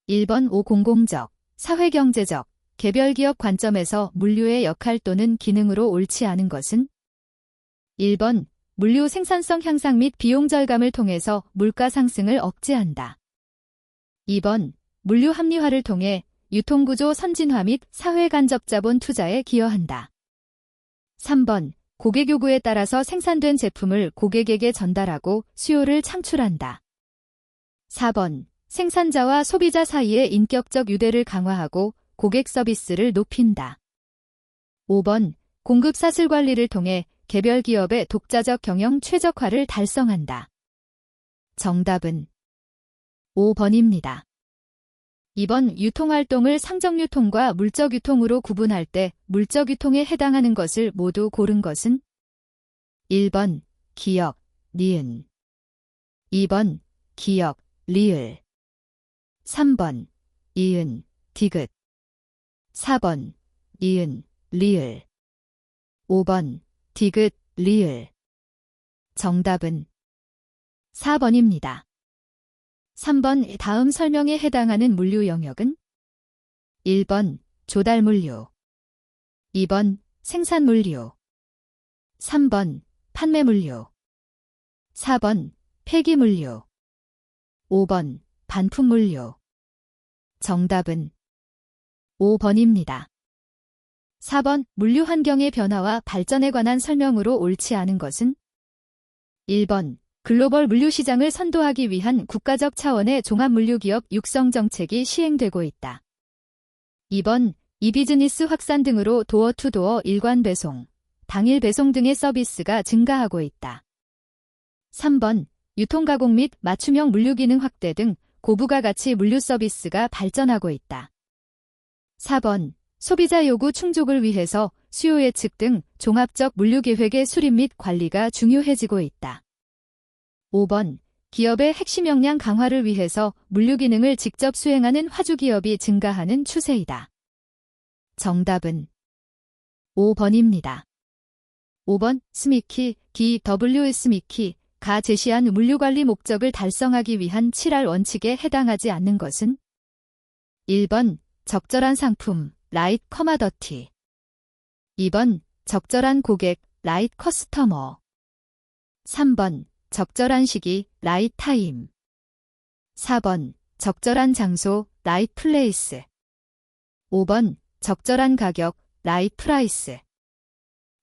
1번 5공공적, 사회경제적, 개별기업 관점에서 물류의 역할 또는 기능으로 옳지 않은 것은? 1번 물류 생산성 향상 및 비용 절감을 통해서 물가 상승을 억제한다. 2번 물류 합리화를 통해 유통구조 선진화 및 사회 간접 자본 투자에 기여한다. 3번 고객 요구에 따라서 생산된 제품을 고객에게 전달하고 수요를 창출한다. 4번 생산자와 소비자 사이의 인격적 유대를 강화하고 고객 서비스를 높인다. 5번 공급 사슬 관리를 통해 개별 기업의 독자적 경영 최적화를 달성한다. 정답은 5번입니다. 2번 유통활동을 상정유통과 물적유통으로 구분할 때 물적유통에 해당하는 것을 모두 고른 것은? 1번 기역, 니은 2번 기역, 리을 3번 이은, 디귿 4번 이은, 리을 5번 디귿, 리을 정답은 4번입니다. 3번 다음 설명에 해당하는 물류 영역은? 1번 조달물류 2번 생산물류 3번 판매물류 4번 폐기물류 5번 반품물류 정답은 5번입니다. 4번 물류 환경의 변화와 발전에 관한 설명으로 옳지 않은 것은? 1번 글로벌 물류시장을 선도하기 위한 국가적 차원의 종합물류기업 육성 정책이 시행되고 있다. 2번 이비즈니스 확산 등으로 도어투도어 일관 배송, 당일 배송 등의 서비스가 증가하고 있다. 3번 유통가공 및 맞춤형 물류기능 확대 등 고부가 가치 물류 서비스가 발전하고 있다. 4번 소비자 요구 충족을 위해서 수요 예측 등 종합적 물류계획의 수립 및 관리가 중요해지고 있다. 5번 기업의 핵심 역량 강화를 위해서 물류 기능을 직접 수행하는 화주기업이 증가하는 추세이다. 정답은 5번입니다. 5번 스미키, 기 W 스미키가 제시한 물류관리 목적을 달성하기 위한 7R 원칙에 해당하지 않는 것은? 1번 적절한 상품, 라이트 커머더티 2번 적절한 고객, 라이트 커스터머 3번 적절한 시기, 라이트 타임 4번 적절한 장소, 라이트 플레이스 5번 적절한 가격, 라이트 프라이스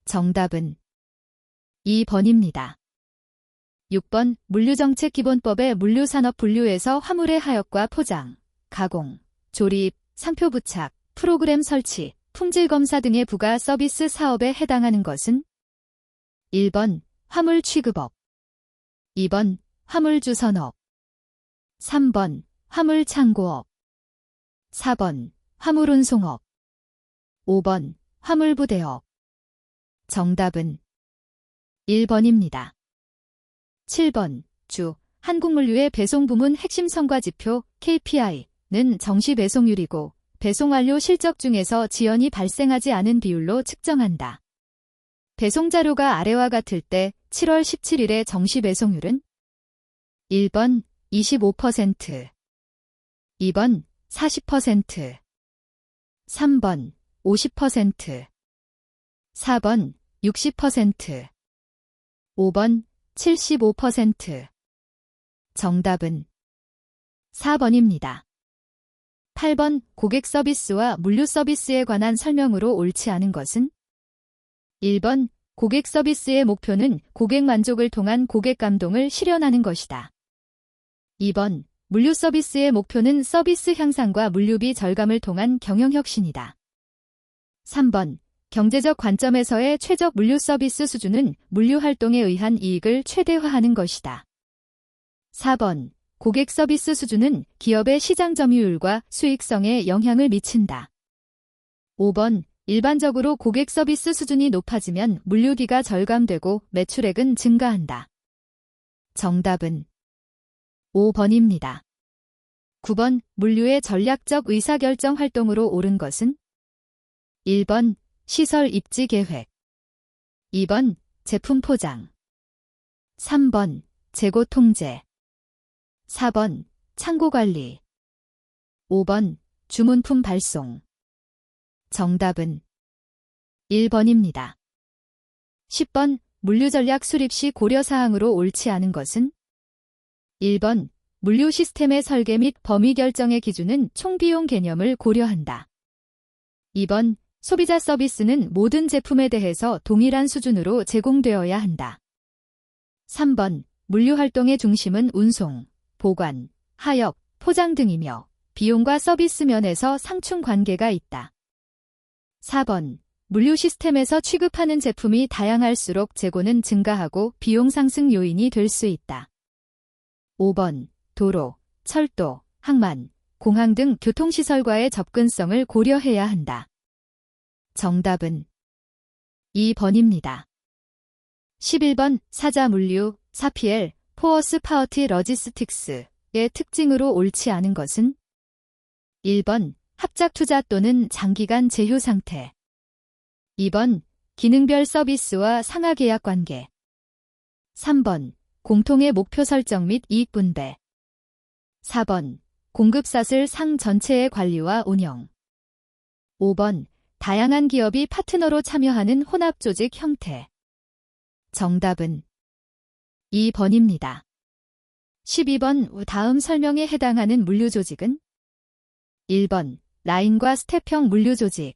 정답은 2번입니다. 6번 물류정책기본법의 물류산업 분류에서 화물의 하역과 포장, 가공, 조립, 상표 부착, 프로그램 설치, 품질검사 등의 부가 서비스 사업에 해당하는 것은? 1번 화물 취급업 2번 화물주선업 3번 화물창고업 4번 화물운송업 5번 화물부대업 정답은 1번입니다. 7번 주 한국물류의 배송부문 핵심 성과지표 KPI는 정시 배송률이고 배송 완료 실적 중에서 지연이 발생하지 않은 비율로 측정한다. 배송자료가 아래와 같을 때 7월 17일의 정시 배송률은? 1번 25%, 2번 40%, 3번 50%, 4번 60%, 5번 75%. 정답은 4번입니다. 8번 고객 서비스와 물류 서비스에 관한 설명으로 옳지 않은 것은? 1번 고객 서비스의 목표는 고객 만족을 통한 고객 감동을 실현하는 것이다. 2번 물류 서비스의 목표는 서비스 향상과 물류비 절감을 통한 경영혁신이다. 3번 경제적 관점에서의 최적 물류 서비스 수준은 물류 활동에 의한 이익을 최대화하는 것이다. 4번 고객 서비스 수준은 기업의 시장 점유율과 수익성에 영향을 미친다. 5번 일반적으로 고객 서비스 수준이 높아지면 물류비가 절감되고 매출액은 증가한다. 정답은 5번입니다. 9번 물류의 전략적 의사결정 활동으로 옳은 것은? 1번 시설 입지 계획 2번 제품 포장 3번 재고 통제 4번 창고 관리 5번 주문품 발송. 정답은 1번입니다. 10번 물류전략 수립 시 고려사항으로 옳지 않은 것은? 1번 물류 시스템의 설계 및 범위 결정의 기준은 총비용 개념을 고려한다. 2번 소비자 서비스는 모든 제품에 대해서 동일한 수준으로 제공되어야 한다. 3번 물류 활동의 중심은 운송, 보관, 하역, 포장 등이며 비용과 서비스 면에서 상충 관계가 있다. 4번 물류 시스템에서 취급하는 제품이 다양할수록 재고는 증가하고 비용 상승 요인이 될 수 있다. 5번 도로, 철도, 항만, 공항 등 교통시설과의 접근성을 고려해야 한다. 정답은 2번입니다. 11번 사자 물류, 4PL, 포어스 파워티 러지스틱스의 특징으로 옳지 않은 것은? 1번 합작 투자 또는 장기간 제휴 상태. 2번 기능별 서비스와 상하 계약 관계. 3번 공통의 목표 설정 및 이익 분배. 4번 공급사슬 상 전체의 관리와 운영. 5번 다양한 기업이 파트너로 참여하는 혼합 조직 형태. 정답은 2번입니다. 12번 다음 설명에 해당하는 물류 조직은? 1번 라인과 스텝형 물류 조직.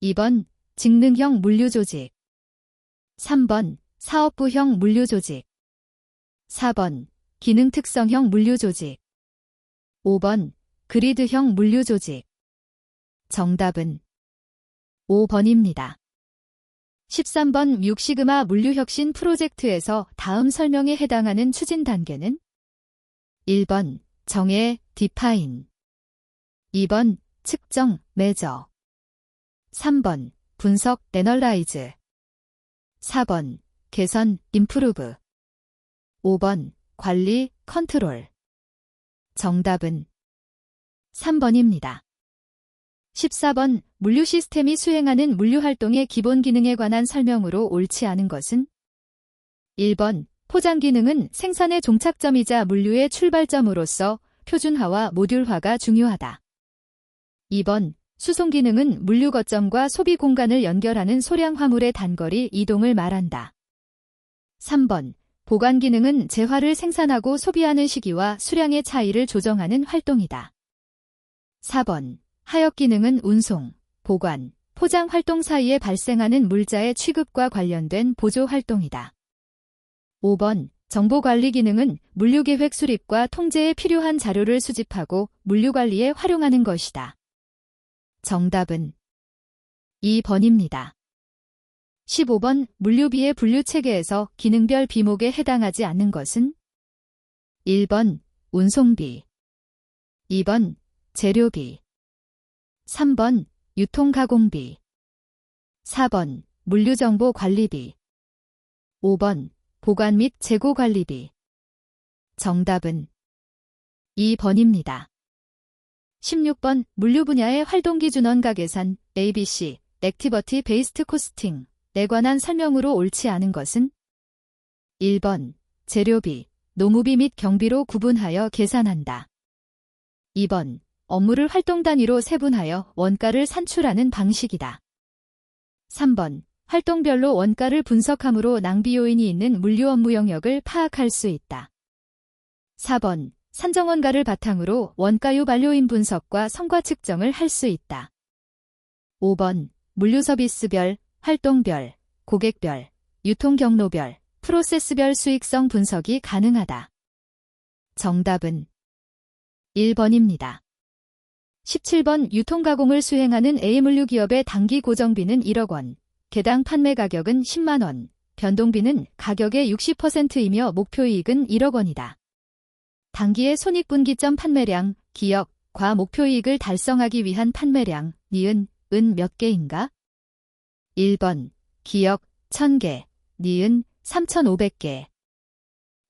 2번 직능형 물류 조직. 3번 사업부형 물류 조직. 4번 기능 특성형 물류 조직. 5번 그리드형 물류 조직. 정답은 5번입니다. 13번 6시그마 물류혁신 프로젝트에서 다음 설명에 해당하는 추진 단계는? 1번 정의, 디파인. 2번 측정, 메저. 3번 분석, 애널라이즈. 4번 개선, 임프루브. 5번 관리, 컨트롤. 정답은 3번입니다. 14번 물류 시스템이 수행하는 물류 활동의 기본 기능에 관한 설명으로 옳지 않은 것은? 1번 포장 기능은 생산의 종착점이자 물류의 출발점으로서 표준화와 모듈화가 중요하다. 2번 수송 기능은 물류 거점과 소비 공간을 연결하는 소량 화물의 단거리 이동을 말한다. 3번 보관 기능은 재화를 생산하고 소비하는 시기와 수량의 차이를 조정하는 활동이다. 4번 하역 기능은 운송, 보관, 포장 활동 사이에 발생하는 물자의 취급과 관련된 보조 활동이다. 5번 정보관리 기능은 물류계획 수립과 통제에 필요한 자료를 수집하고 물류관리에 활용하는 것이다. 정답은 2번입니다. 15번 물류비의 분류체계에서 기능별 비목에 해당하지 않는 것은? 1번 운송비. 2번 재료비. 3번 유통가공비. 4번 물류정보관리비. 5번 보관 및 재고관리비. 정답은 2번입니다. 16번 물류 분야의 활동기준원가 계산, ABC, 액티버티 베이스트 코스팅에 관한 설명으로 옳지 않은 것은? 1번 재료비, 노무비 및 경비로 구분하여 계산한다. 2번 업무를 활동 단위로 세분하여 원가를 산출하는 방식이다. 3번 활동별로 원가를 분석함으로 낭비 요인이 있는 물류 업무 영역을 파악할 수 있다. 4번 산정원가를 바탕으로 원가요 반료인 분석과 성과 측정을 할 수 있다. 5번 물류 서비스별, 활동별, 고객별, 유통 경로별, 프로세스별 수익성 분석이 가능하다. 정답은 1번입니다. 17번 유통가공을 수행하는 A물류 기업의 단기 고정비는 1억 원, 개당 판매 가격은 10만 원, 변동비는 가격의 60%이며 목표이익은 1억 원이다. 단기의 손익분기점 판매량, 기역, 과 목표이익을 달성하기 위한 판매량, 니은, 은 몇 개인가? 1번 기역 1000개, 니은 3500개.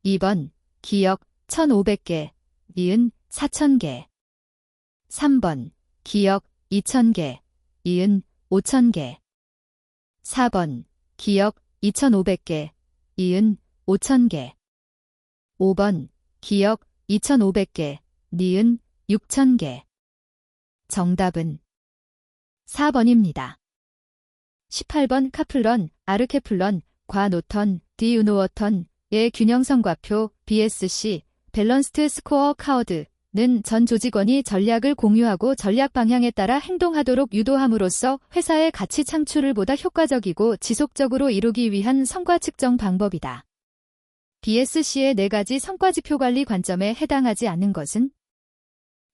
2번 기역 1500개, 니은 4000개. 3번 기역 2000개, 니은 5000개. 4번 기역 2500개, 니은 5000개. 5번 기역 2500개, 니은 6000개. 정답은 4번입니다. 18번 카플런, 아르케플런, 과노턴, 디유노어턴의 균형성과표 BSC, 밸런스드 스코어 카워드는 전 조직원이 전략을 공유하고 전략 방향에 따라 행동하도록 유도함으로써 회사의 가치 창출을 보다 효과적이고 지속적으로 이루기 위한 성과 측정 방법이다. BSC의 4가지 성과지표 관리 관점에 해당하지 않는 것은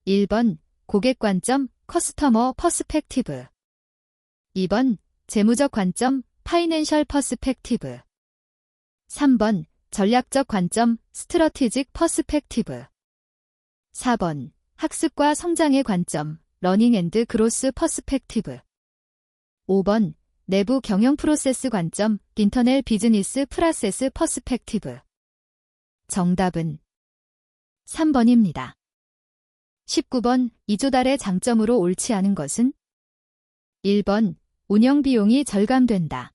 1번 고객 관점, 커스터머 퍼스펙티브 2번 재무적 관점, 파이낸셜 퍼스펙티브 3번 전략적 관점, 스트러티직 퍼스펙티브 4번 학습과 성장의 관점, 러닝 앤드 그로스 퍼스펙티브 5번 내부 경영 프로세스 관점, 인터널 비즈니스 프로세스 퍼스펙티브 정답은 3번입니다. 19번 이조달의 장점으로 옳지 않은 것은 1번 운영 비용이 절감된다.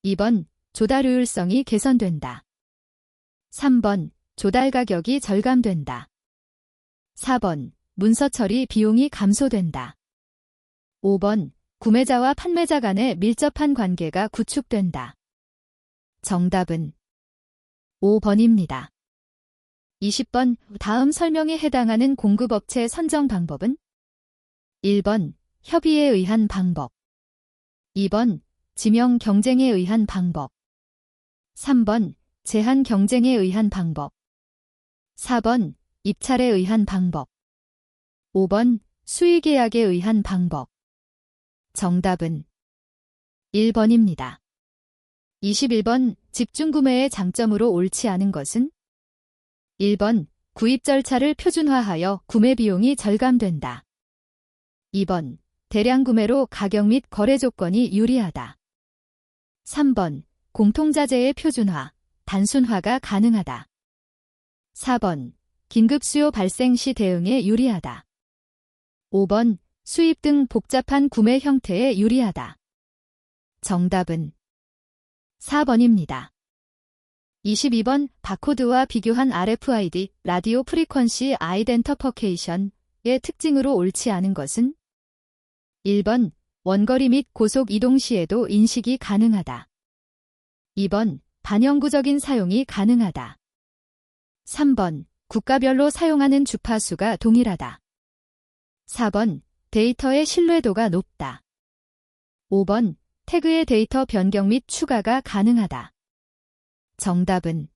2번 조달 효율성이 개선된다. 3번 조달 가격이 절감된다. 4번 문서 처리 비용이 감소된다. 5번 구매자와 판매자 간의 밀접한 관계가 구축된다. 정답은 5번입니다. 20번 다음 설명에 해당하는 공급업체 선정 방법은 1번 협의에 의한 방법 2번 지명 경쟁에 의한 방법 3번 제한 경쟁에 의한 방법 4번 입찰에 의한 방법 5번 수의계약에 의한 방법 정답은 1번입니다. 21번 집중구매의 장점으로 옳지 않은 것은 1번 구입 절차를 표준화하여 구매 비용이 절감된다. 2번 대량 구매로 가격 및 거래 조건이 유리하다. 3번 공통자재의 표준화, 단순화가 가능하다. 4번 긴급 수요 발생 시 대응에 유리하다. 5번 수입 등 복잡한 구매 형태에 유리하다. 정답은 4번입니다. 22번 바코드와 비교한 RFID, 라디오 프리퀀시 아이덴터퍼케이션의 특징으로 옳지 않은 것은 1번 원거리 및 고속 이동 시에도 인식이 가능하다. 2번 반영구적인 사용이 가능하다. 3번 국가별로 사용하는 주파수가 동일하다. 4번 데이터의 신뢰도가 높다. 5번 태그의 데이터 변경 및 추가가 가능하다. 정답은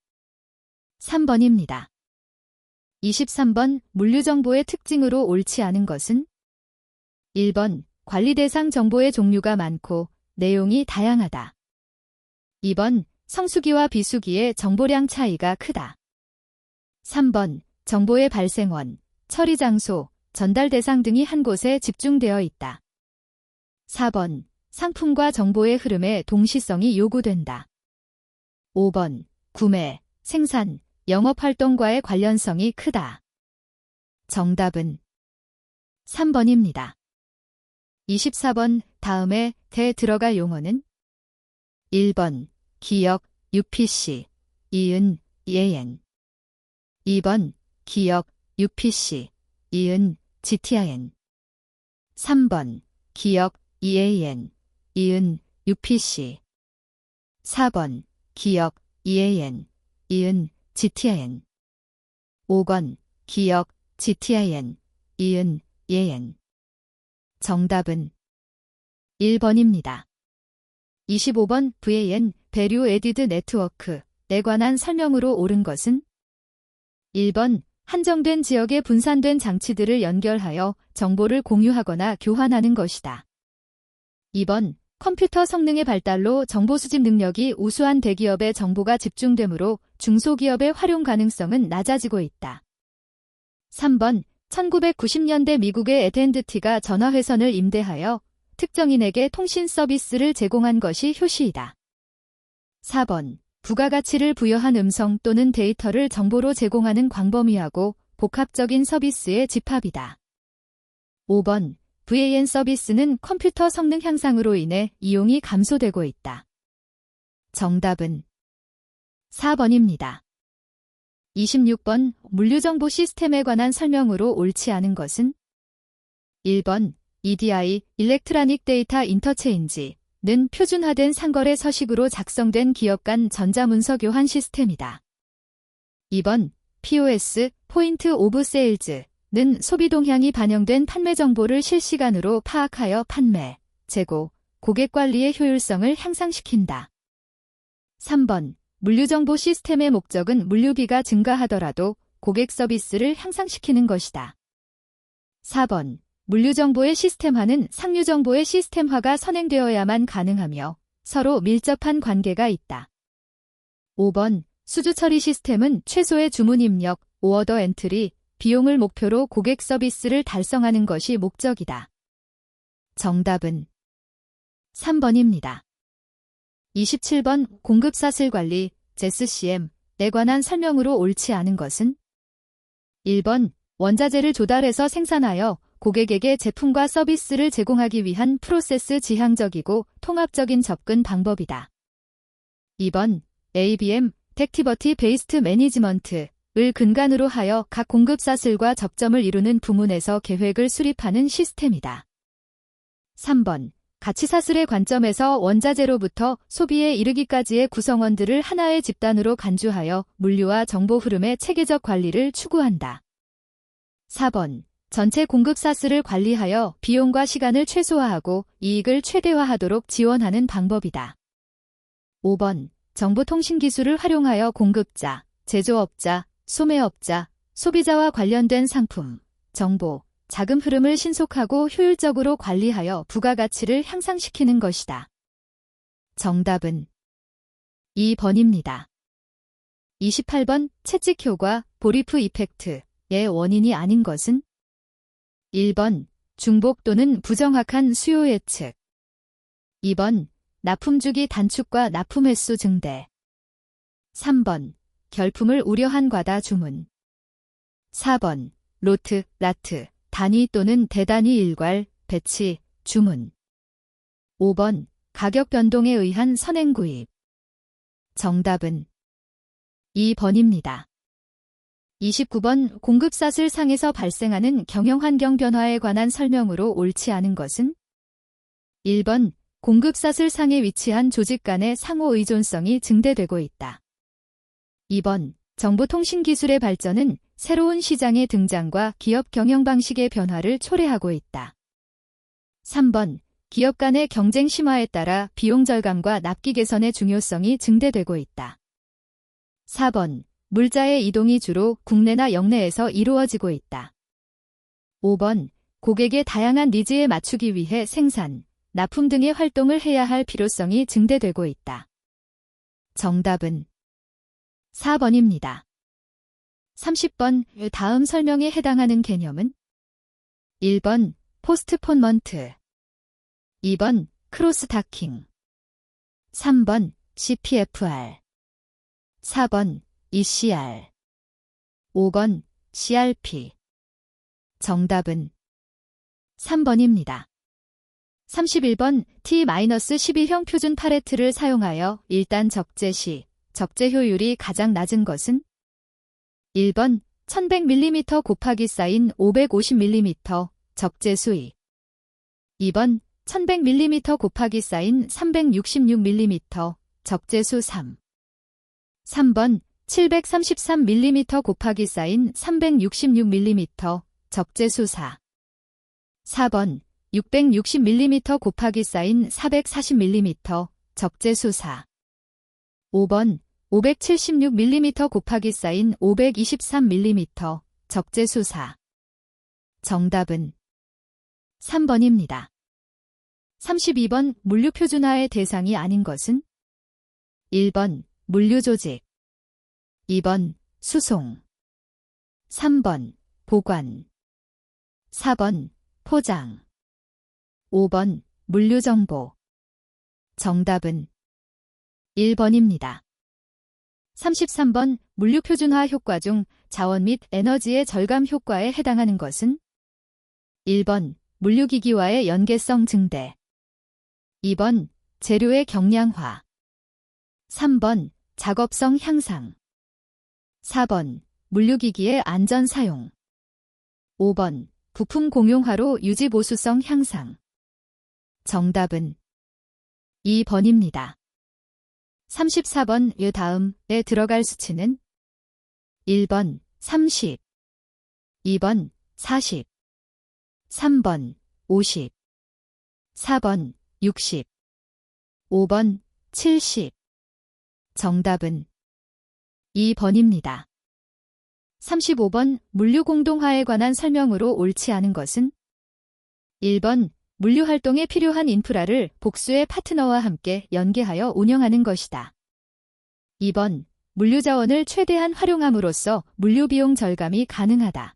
3번입니다. 23번 물류정보의 특징으로 옳지 않은 것은 1번 관리 대상 정보의 종류가 많고 내용이 다양하다. 2번 성수기와 비수기의 정보량 차이가 크다. 3번 정보의 발생원, 처리 장소, 전달 대상 등이 한 곳에 집중되어 있다. 4번 상품과 정보의 흐름에 동시성이 요구된다. 5번 구매, 생산, 영업활동과의 관련성이 크다. 정답은 3번입니다. 24번 다음에 대 들어갈 용어는 1번 기역, UPC, 이은, EAN 2번 기역, UPC, 이은, GTIN 3번 기역, EAN, 이은, UPC 4번 기역, EAN, 이은, GTIN 5번 기역, GTIN, 이은, EAN 정답은 1번입니다. 25번 VAN, Value Added Network에 관한 설명으로 옳은 것은 1번 한정된 지역에 분산된 장치들을 연결하여 정보를 공유하거나 교환하는 것이다. 2번 컴퓨터 성능의 발달로 정보 수집 능력이 우수한 대기업에 정보가 집중되므로 중소기업의 활용 가능성은 낮아지고 있다. 3번 1990년대 미국의 AT&T가 전화회선을 임대하여 특정인에게 통신 서비스를 제공한 것이 효시이다. 4번 부가가치를 부여한 음성 또는 데이터를 정보로 제공하는 광범위하고 복합적인 서비스의 집합이다. 5번 VAN 서비스는 컴퓨터 성능 향상으로 인해 이용이 감소되고 있다. 정답은 4번입니다. 26번 물류정보 시스템에 관한 설명으로 옳지 않은 것은 1번 EDI (Electronic Data Interchange)는 표준화된 상거래 서식으로 작성된 기업 간 전자문서 교환 시스템이다. 2번 POS (Point of Sales)는 소비 동향이 반영된 판매 정보를 실시간으로 파악하여 판매, 재고, 고객 관리의 효율성을 향상시킨다. 3번 물류정보 시스템의 목적은 물류비가 증가하더라도 고객 서비스를 향상시키는 것이다. 4번 물류정보의 시스템화는 상류정보의 시스템화가 선행되어야만 가능하며 서로 밀접한 관계가 있다. 5번 수주 처리 시스템은 최소의 주문 입력, 오어더 엔트리, 비용을 목표로 고객 서비스를 달성하는 것이 목적이다. 정답은 3번입니다. 27번 공급사슬 관리, ZCM에 관한 설명으로 옳지 않은 것은? 1번 원자재를 조달해서 생산하여 고객에게 제품과 서비스를 제공하기 위한 프로세스 지향적이고 통합적인 접근 방법이다. 2번 ABM, 액티비티 베이스드 매니지먼트를 근간으로 하여 각 공급사슬과 접점을 이루는 부문에서 계획을 수립하는 시스템이다. 3번 가치사슬의 관점에서 원자재로부터 소비에 이르기까지의 구성원들을 하나의 집단으로 간주하여 물류와 정보 흐름의 체계적 관리를 추구한다. 4번 전체 공급사슬을 관리하여 비용과 시간을 최소화하고 이익을 최대화하도록 지원하는 방법이다. 5번 정보통신기술을 활용하여 공급자, 제조업자, 소매업자, 소비자와 관련된 상품, 정보, 자금 흐름을 신속하고 효율적으로 관리하여 부가가치를 향상시키는 것이다. 정답은 2번입니다. 28번 채찍 효과, 보리프 이펙트의 원인이 아닌 것은? 1번 중복 또는 부정확한 수요 예측. 2번 납품주기 단축과 납품 횟수 증대. 3번 결품을 우려한 과다 주문. 4번 로트, 라트, 단위 또는 대단위 일괄, 배치, 주문. 5번 가격 변동에 의한 선행 구입. 정답은 2번입니다. 29번 공급사슬 상에서 발생하는 경영환경 변화에 관한 설명으로 옳지 않은 것은? 1번 공급사슬 상에 위치한 조직 간의 상호 의존성이 증대되고 있다. 2번 정보통신기술의 발전은 새로운 시장의 등장과 기업 경영 방식의 변화를 초래하고 있다. 3번 기업 간의 경쟁 심화에 따라 비용 절감과 납기 개선의 중요성이 증대되고 있다. 4번 물자의 이동이 주로 국내나 역내에서 이루어지고 있다. 5번 고객의 다양한 니즈에 맞추기 위해 생산, 납품 등의 활동을 해야 할 필요성이 증대되고 있다. 정답은 4번입니다. 30번 다음 설명에 해당하는 개념은? 1번 포스트폰먼트, 2번 크로스타킹, 3번 CPFR, 4번 ECR, 5번 CRP. 정답은 3번입니다. 31번 T-12형 표준 파레트를 사용하여 1단 적재 시 적재 효율이 가장 낮은 것은? 1번 1100mm 곱하기 사인 550mm 적재 수위. 2번 1100mm 곱하기 사인 366mm 적재 수 3. 3번 733mm 곱하기 사인 366mm 적재 수 4. 4번 660mm 곱하기 사인 440mm 적재 수 4. 5번 576mm 곱하기 사인 523mm 적재 수 4. 정답은 3번입니다. 32번 물류 표준화의 대상이 아닌 것은? 1번 물류조직, 2번 수송, 3번 보관, 4번 포장, 5번 물류정보. 정답은 1번입니다. 33번 물류표준화 효과 중 자원 및 에너지의 절감 효과에 해당하는 것은? 1번 물류기기와의 연계성 증대, 2번 재료의 경량화, 3번 작업성 향상, 4번 물류기기의 안전 사용, 5번 부품 공용화로 유지 보수성 향상. 정답은 2번입니다. 34번 이 다음에 들어갈 수치는 1번 30, 2번 40, 3번 50, 4번 60, 5번 70. 정답은 2번입니다. 35번 물류 공동화에 관한 설명으로 옳지 않은 것은 1번 물류 활동에 필요한 인프라를 복수의 파트너와 함께 연계하여 운영하는 것이다. 2번 물류 자원을 최대한 활용함으로써 물류 비용 절감이 가능하다.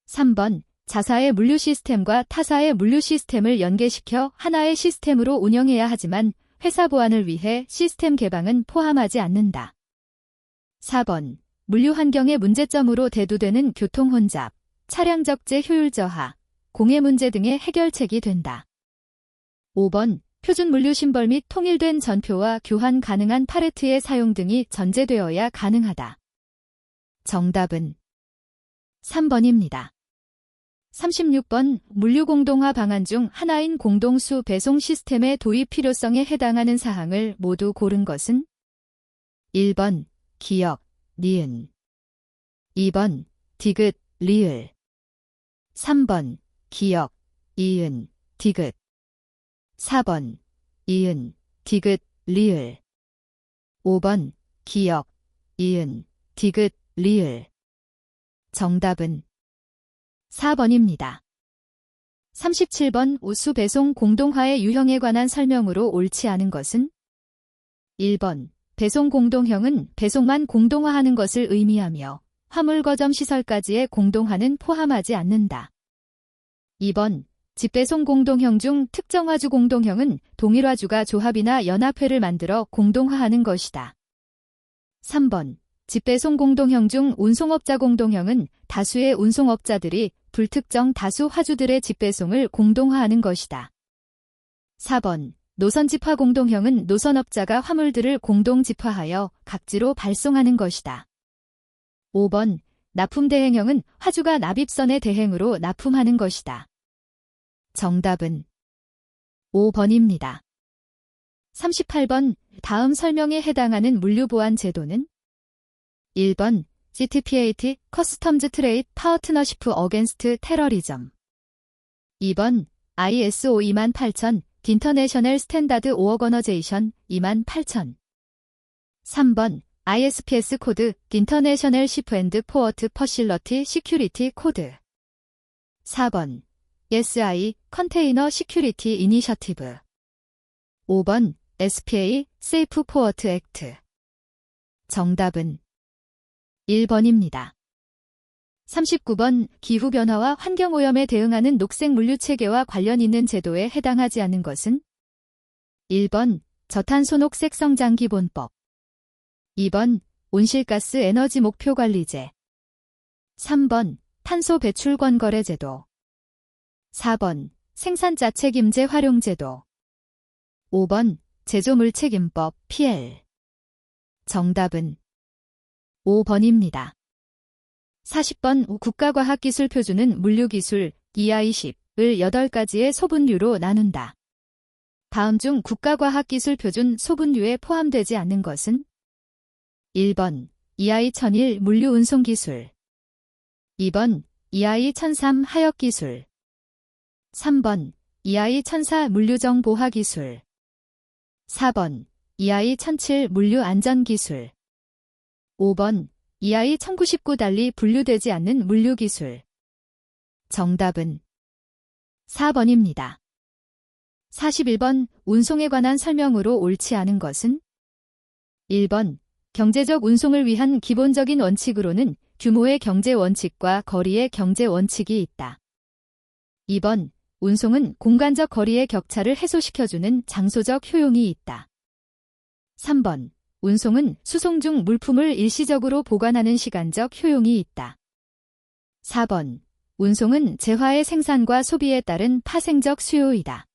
3번 자사의 물류 시스템과 타사의 물류 시스템을 연계시켜 하나의 시스템으로 운영해야 하지만 회사 보안을 위해 시스템 개방은 포함하지 않는다. 4번 물류 환경의 문제점으로 대두되는 교통 혼잡, 차량 적재 효율 저하, 공해 문제 등의 해결책이 된다. 5번 표준 물류 심벌 및 통일된 전표와 교환 가능한 팔레트의 사용 등이 전제되어야 가능하다. 정답은 3번입니다. 36번 물류 공동화 방안 중 하나인 공동수 배송 시스템의 도입 필요성에 해당하는 사항을 모두 고른 것은 1번 기역, 니은 2번 디귿, 리을 3번 기역, 이은, 디귿 4번 이은, 디귿, 리을 5번 기역, 이은, 디귿, 리을. 정답은 4번입니다. 37번 우수 배송 공동화의 유형에 관한 설명으로 옳지 않은 것은 1번 배송 공동형은 배송만 공동화하는 것을 의미하며 화물 거점 시설까지의 공동화는 포함하지 않는다. 2번 집배송 공동형 중 특정화주 공동형은 동일화주가 조합이나 연합회를 만들어 공동화하는 것이다. 3번 집배송 공동형 중 운송업자 공동형은 다수의 운송업자들이 불특정 다수 화주들의 집배송을 공동화하는 것이다. 4번 노선집화 공동형은 노선업자가 화물들을 공동 집화하여 각지로 발송하는 것이다. 5번 납품대행형은 화주가 납입선의 대행으로 납품하는 것이다. 정답은 5번입니다. 38번 다음 설명에 해당하는 물류보안 제도는 1번 CTPAT 커스텀즈 트레이드 파트너시프 어게인스트 테러리즘 2번 ISO 28000 인터내셔널 스탠다드 오어거너제이션 28000 3번 ISPS 코드 인터내셔널 시프 앤드 포어트 퍼실러티 시큐리티 코드 4번 SI 컨테이너 시큐리티 이니셔티브 5번 SPA 세이프 포어트 액트. 정답은 1번입니다. 39번 기후변화와 환경오염에 대응하는 녹색 물류체계와 관련 있는 제도에 해당하지 않는 것은 1번 저탄소 녹색 성장 기본법 2번 온실가스 에너지 목표 관리제 3번 탄소 배출 권거래 제도 4번 생산자 책임제 활용 제도 5번 제조물 책임법 PL. 정답은 5번입니다. 40번 국가과학기술 표준은 물류기술 EI10을 8가지의 소분류로 나눈다. 다음 중 국가과학기술 표준 소분류에 포함되지 않는 것은 1번 EI1001 물류운송기술 2번 EI1003 하역기술 3번 EI1004 물류정보화기술 4번 EI1007 물류안전기술 5번 EI1099 달리 분류되지 않는 물류기술. 정답은 4번입니다. 41번 운송에 관한 설명으로 옳지 않은 것은 1번 경제적 운송을 위한 기본적인 원칙으로는 규모의 경제 원칙과 거리의 경제 원칙이 있다. 2번 운송은 공간적 거리의 격차를 해소시켜주는 장소적 효용이 있다. 3번 운송은 수송 중 물품을 일시적으로 보관하는 시간적 효용이 있다. 4번 운송은 재화의 생산과 소비에 따른 파생적 수요이다.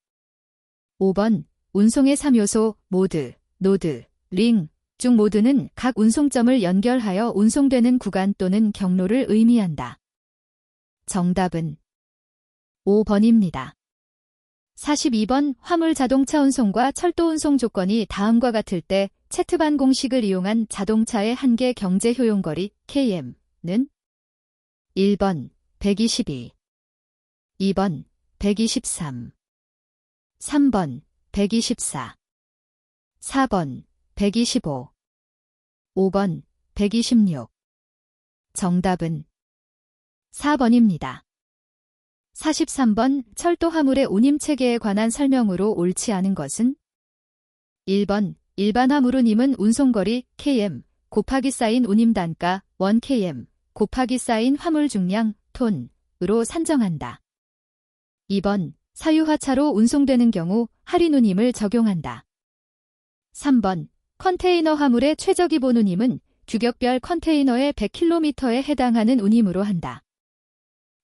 5번 운송의 3요소 모드, 노드, 링 중 모드는 각 운송점을 연결하여 운송되는 구간 또는 경로를 의미한다. 정답은 5번입니다. 42번 화물 자동차 운송과 철도 운송 조건이 다음과 같을 때 채트반 공식을 이용한 자동차의 한계 경제 효용거리 km는 1번 122, 2번 123, 3번 124, 4번 125, 5번 126. 정답은 4번입니다. 43번 철도 화물의 운임 체계에 관한 설명으로 옳지 않은 것은 1번 일반 화물 운임은 운송거리 km 곱하기 쌓인 운임 단가 1km 곱하기 쌓인 화물 중량 톤으로 산정한다. 2번 사유화차로 운송되는 경우 할인 운임을 적용한다. 3번 컨테이너 화물의 최저 기본 운임은 규격별 컨테이너의 100km에 해당하는 운임으로 한다.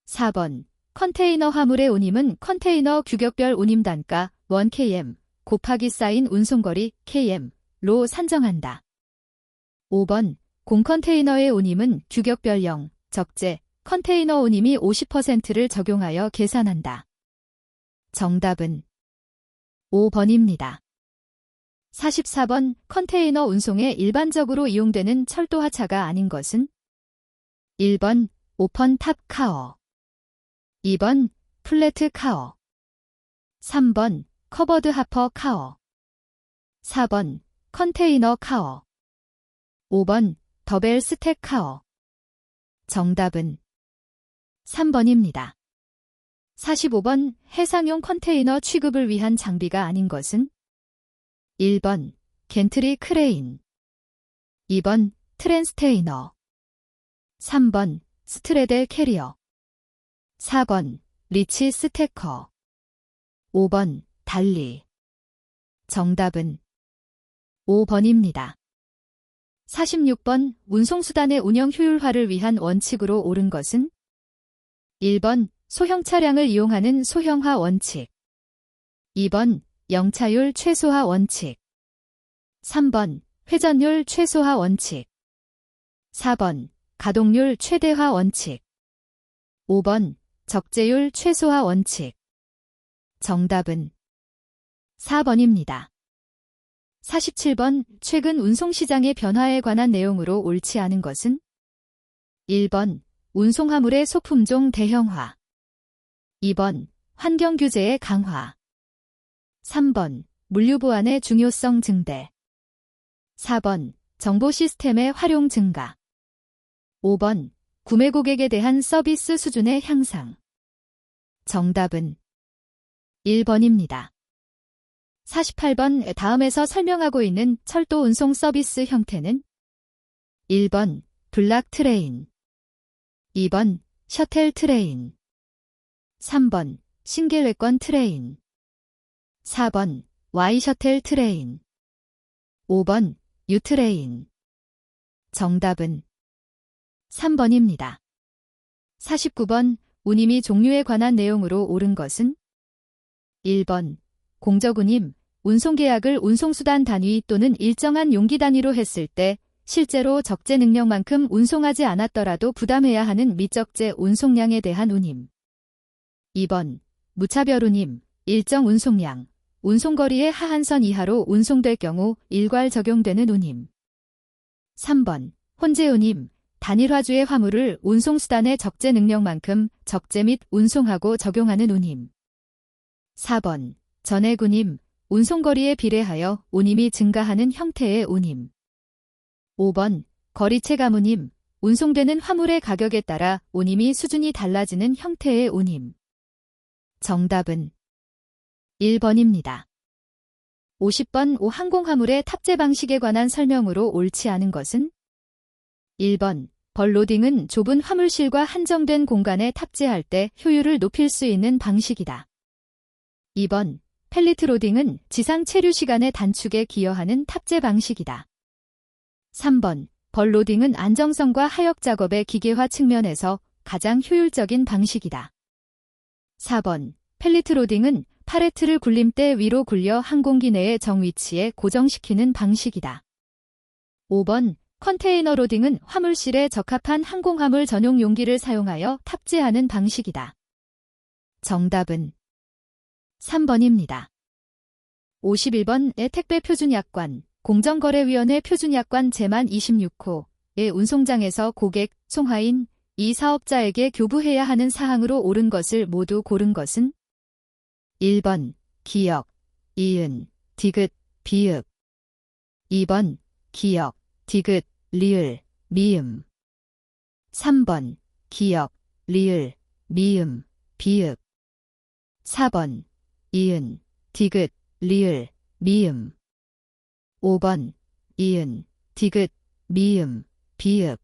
4번 컨테이너 화물의 운임은 컨테이너 규격별 운임 단가 1km 곱하기 쌓인 운송거리 km로 산정한다. 5번 공컨테이너의 운임은 규격별형, 적재, 컨테이너 운임이 50%를 적용하여 계산한다. 정답은 5번입니다. 44번 컨테이너 운송에 일반적으로 이용되는 철도 하차가 아닌 것은 1번 오펀 탑 카어, 2번 플래트 카어, 3번 커버드 하퍼 카어, 4번 컨테이너 카어, 5번 더벨 스택 카어. 정답은 3번입니다. 45번 해상용 컨테이너 취급을 위한 장비가 아닌 것은 1번 겐트리 크레인, 2번 트랜스테이너, 3번 스트레델 캐리어, 4번 리치 스태커, 5번 달리. 정답은 5번입니다. 46번 운송수단의 운영 효율화를 위한 원칙으로 옳은 것은 1번 소형 차량을 이용하는 소형화 원칙, 2번 영차율 최소화 원칙, 3번 회전율 최소화 원칙, 4번 가동률 최대화 원칙, 5번 적재율 최소화 원칙. 정답은 4번입니다. 47번 최근 운송시장의 변화에 관한 내용으로 옳지 않은 것은 1번 운송화물의 소품종 대형화, 2번 환경규제의 강화, 3번 물류보안의 중요성 증대, 4번 정보 시스템의 활용 증가, 5번 구매 고객에 대한 서비스 수준의 향상. 정답은 1번입니다. 48번 다음에서 설명하고 있는 철도 운송 서비스 형태는 1번 블락 트레인, 2번 셔틀 트레인, 3번 싱글 외권 트레인, 4번 Y 셔틀 트레인, 5번 U 트레인. 정답은 3번입니다. 49번 운임이 종류에 관한 내용으로 옳은 것은 1번 공적운임, 운송계약을 운송수단 단위 또는 일정한 용기 단위로 했을 때 실제로 적재 능력만큼 운송하지 않았더라도 부담해야 하는 미적재 운송량에 대한 운임. 2번 무차별 운임, 일정 운송량, 운송거리의 하한선 이하로 운송될 경우 일괄 적용되는 운임. 3번 혼재 운임, 단일화주의 화물을 운송수단의 적재 능력만큼 적재 및 운송하고 적용하는 운임. 4번 전액 운임, 운송거리에 비례하여 운임이 증가하는 형태의 운임. 5번 거리체감 운임, 운송되는 화물의 가격에 따라 운임이 수준이 달라지는 형태의 운임. 정답은 1번입니다. 50번 항공화물의 탑재 방식에 관한 설명으로 옳지 않은 것은 1번 벌로딩은 좁은 화물실과 한정된 공간에 탑재할 때 효율을 높일 수 있는 방식이다. 2번 펠리트 로딩은 지상 체류 시간의 단축에 기여하는 탑재 방식이다. 3번 벌로딩은 안정성과 하역 작업의 기계화 측면에서 가장 효율적인 방식이다. 4번 펠리트 로딩은 팔레트를 굴림대 위로 굴려 항공기 내의 정위치에 고정시키는 방식이다. 5번 컨테이너 로딩은 화물실에 적합한 항공화물 전용 용기를 사용하여 탑재하는 방식이다. 정답은 3번입니다. 51번의 택배표준약관, 공정거래위원회 표준약관 제만 26호의 운송장에서 고객, 송화인, 이 사업자에게 교부해야 하는 사항으로 옳은 것을 모두 고른 것은 1번 기역, 이은, 디귿, 비읍 2번 기역, 디귿, 리을, 미음 3번 기역, 리을, 미음, 비읍 4번 이은, 디귿, 리을, 미음 5번 이은, 디귿, 미음, 비읍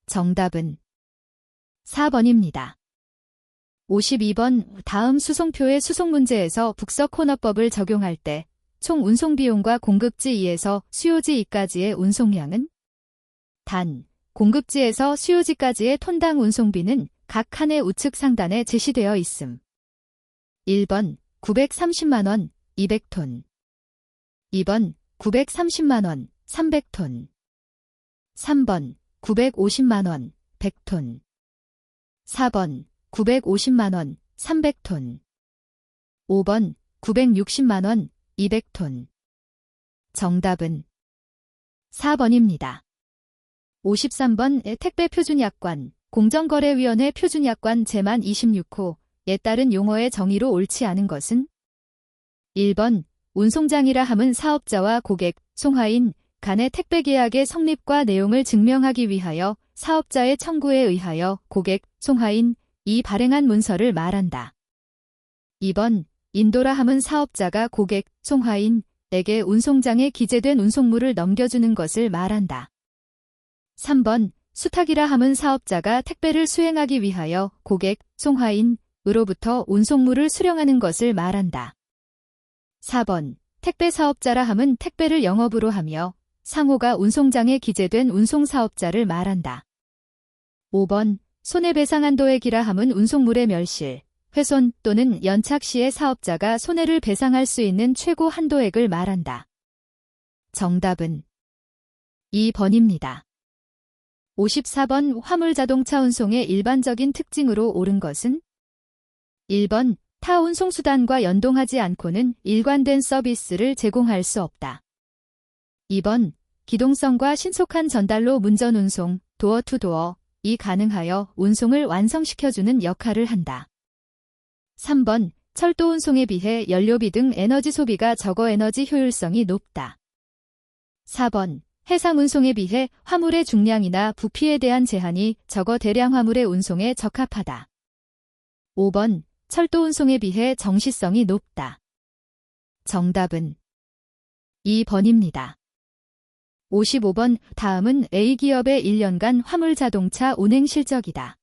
정답은 4번입니다. 52번 다음 수송표의 수송문제에서 북서코너법을 적용할 때 총 운송비용과 공급지 2에서 수요지 2까지의 운송량은 단, 공급지에서 수요지까지의 톤당 운송비는 각 칸의 우측 상단에 제시되어 있음. 1번 930만원 200톤 2번 930만원 300톤 3번 950만원 100톤 4번 950만원 300톤 5번 960만원 200톤 정답은 4번입니다. 53번 택배표준약관, 공정거래위원회 표준약관 제만 26호에 따른 용어의 정의로 옳지 않은 것은 1번 운송장이라 함은 사업자와 고객, 송화인 간의 택배계약의 성립과 내용을 증명하기 위하여 사업자의 청구에 의하여 고객, 송화인 이 발행한 문서를 말한다. 2번 인도라 함은 사업자가 고객, 송화인에게 운송장에 기재된 운송물을 넘겨주는 것을 말한다. 3번 수탁이라 함은 사업자가 택배를 수행하기 위하여 고객, 송화인으로부터 운송물을 수령하는 것을 말한다. 4번 택배 사업자라 함은 택배를 영업으로 하며 상호가 운송장에 기재된 운송사업자를 말한다. 5번 손해배상한도액이라 함은 운송물의 멸실, 훼손 또는 연착 시에 사업자가 손해를 배상할 수 있는 최고 한도액을 말한다. 정답은 2번입니다. 54번 화물자동차 운송의 일반적인 특징으로 옳은 것은 1번 타 운송수단과 연동하지 않고는 일관된 서비스를 제공할 수 없다. 2번 기동성과 신속한 전달로 문전운송, 도어투도어이 가능하여 운송을 완성시켜주는 역할을 한다. 3번 철도운송에 비해 연료비 등 에너지 소비가 적어 에너지 효율성이 높다. 4번 해상운송에 비해 화물의 중량이나 부피에 대한 제한이 적어 대량 화물의 운송에 적합하다. 5번 철도운송에 비해 정시성이 높다. 정답은 2번입니다. 55번 다음은 A기업의 1년간 화물자동차 운행 실적이다.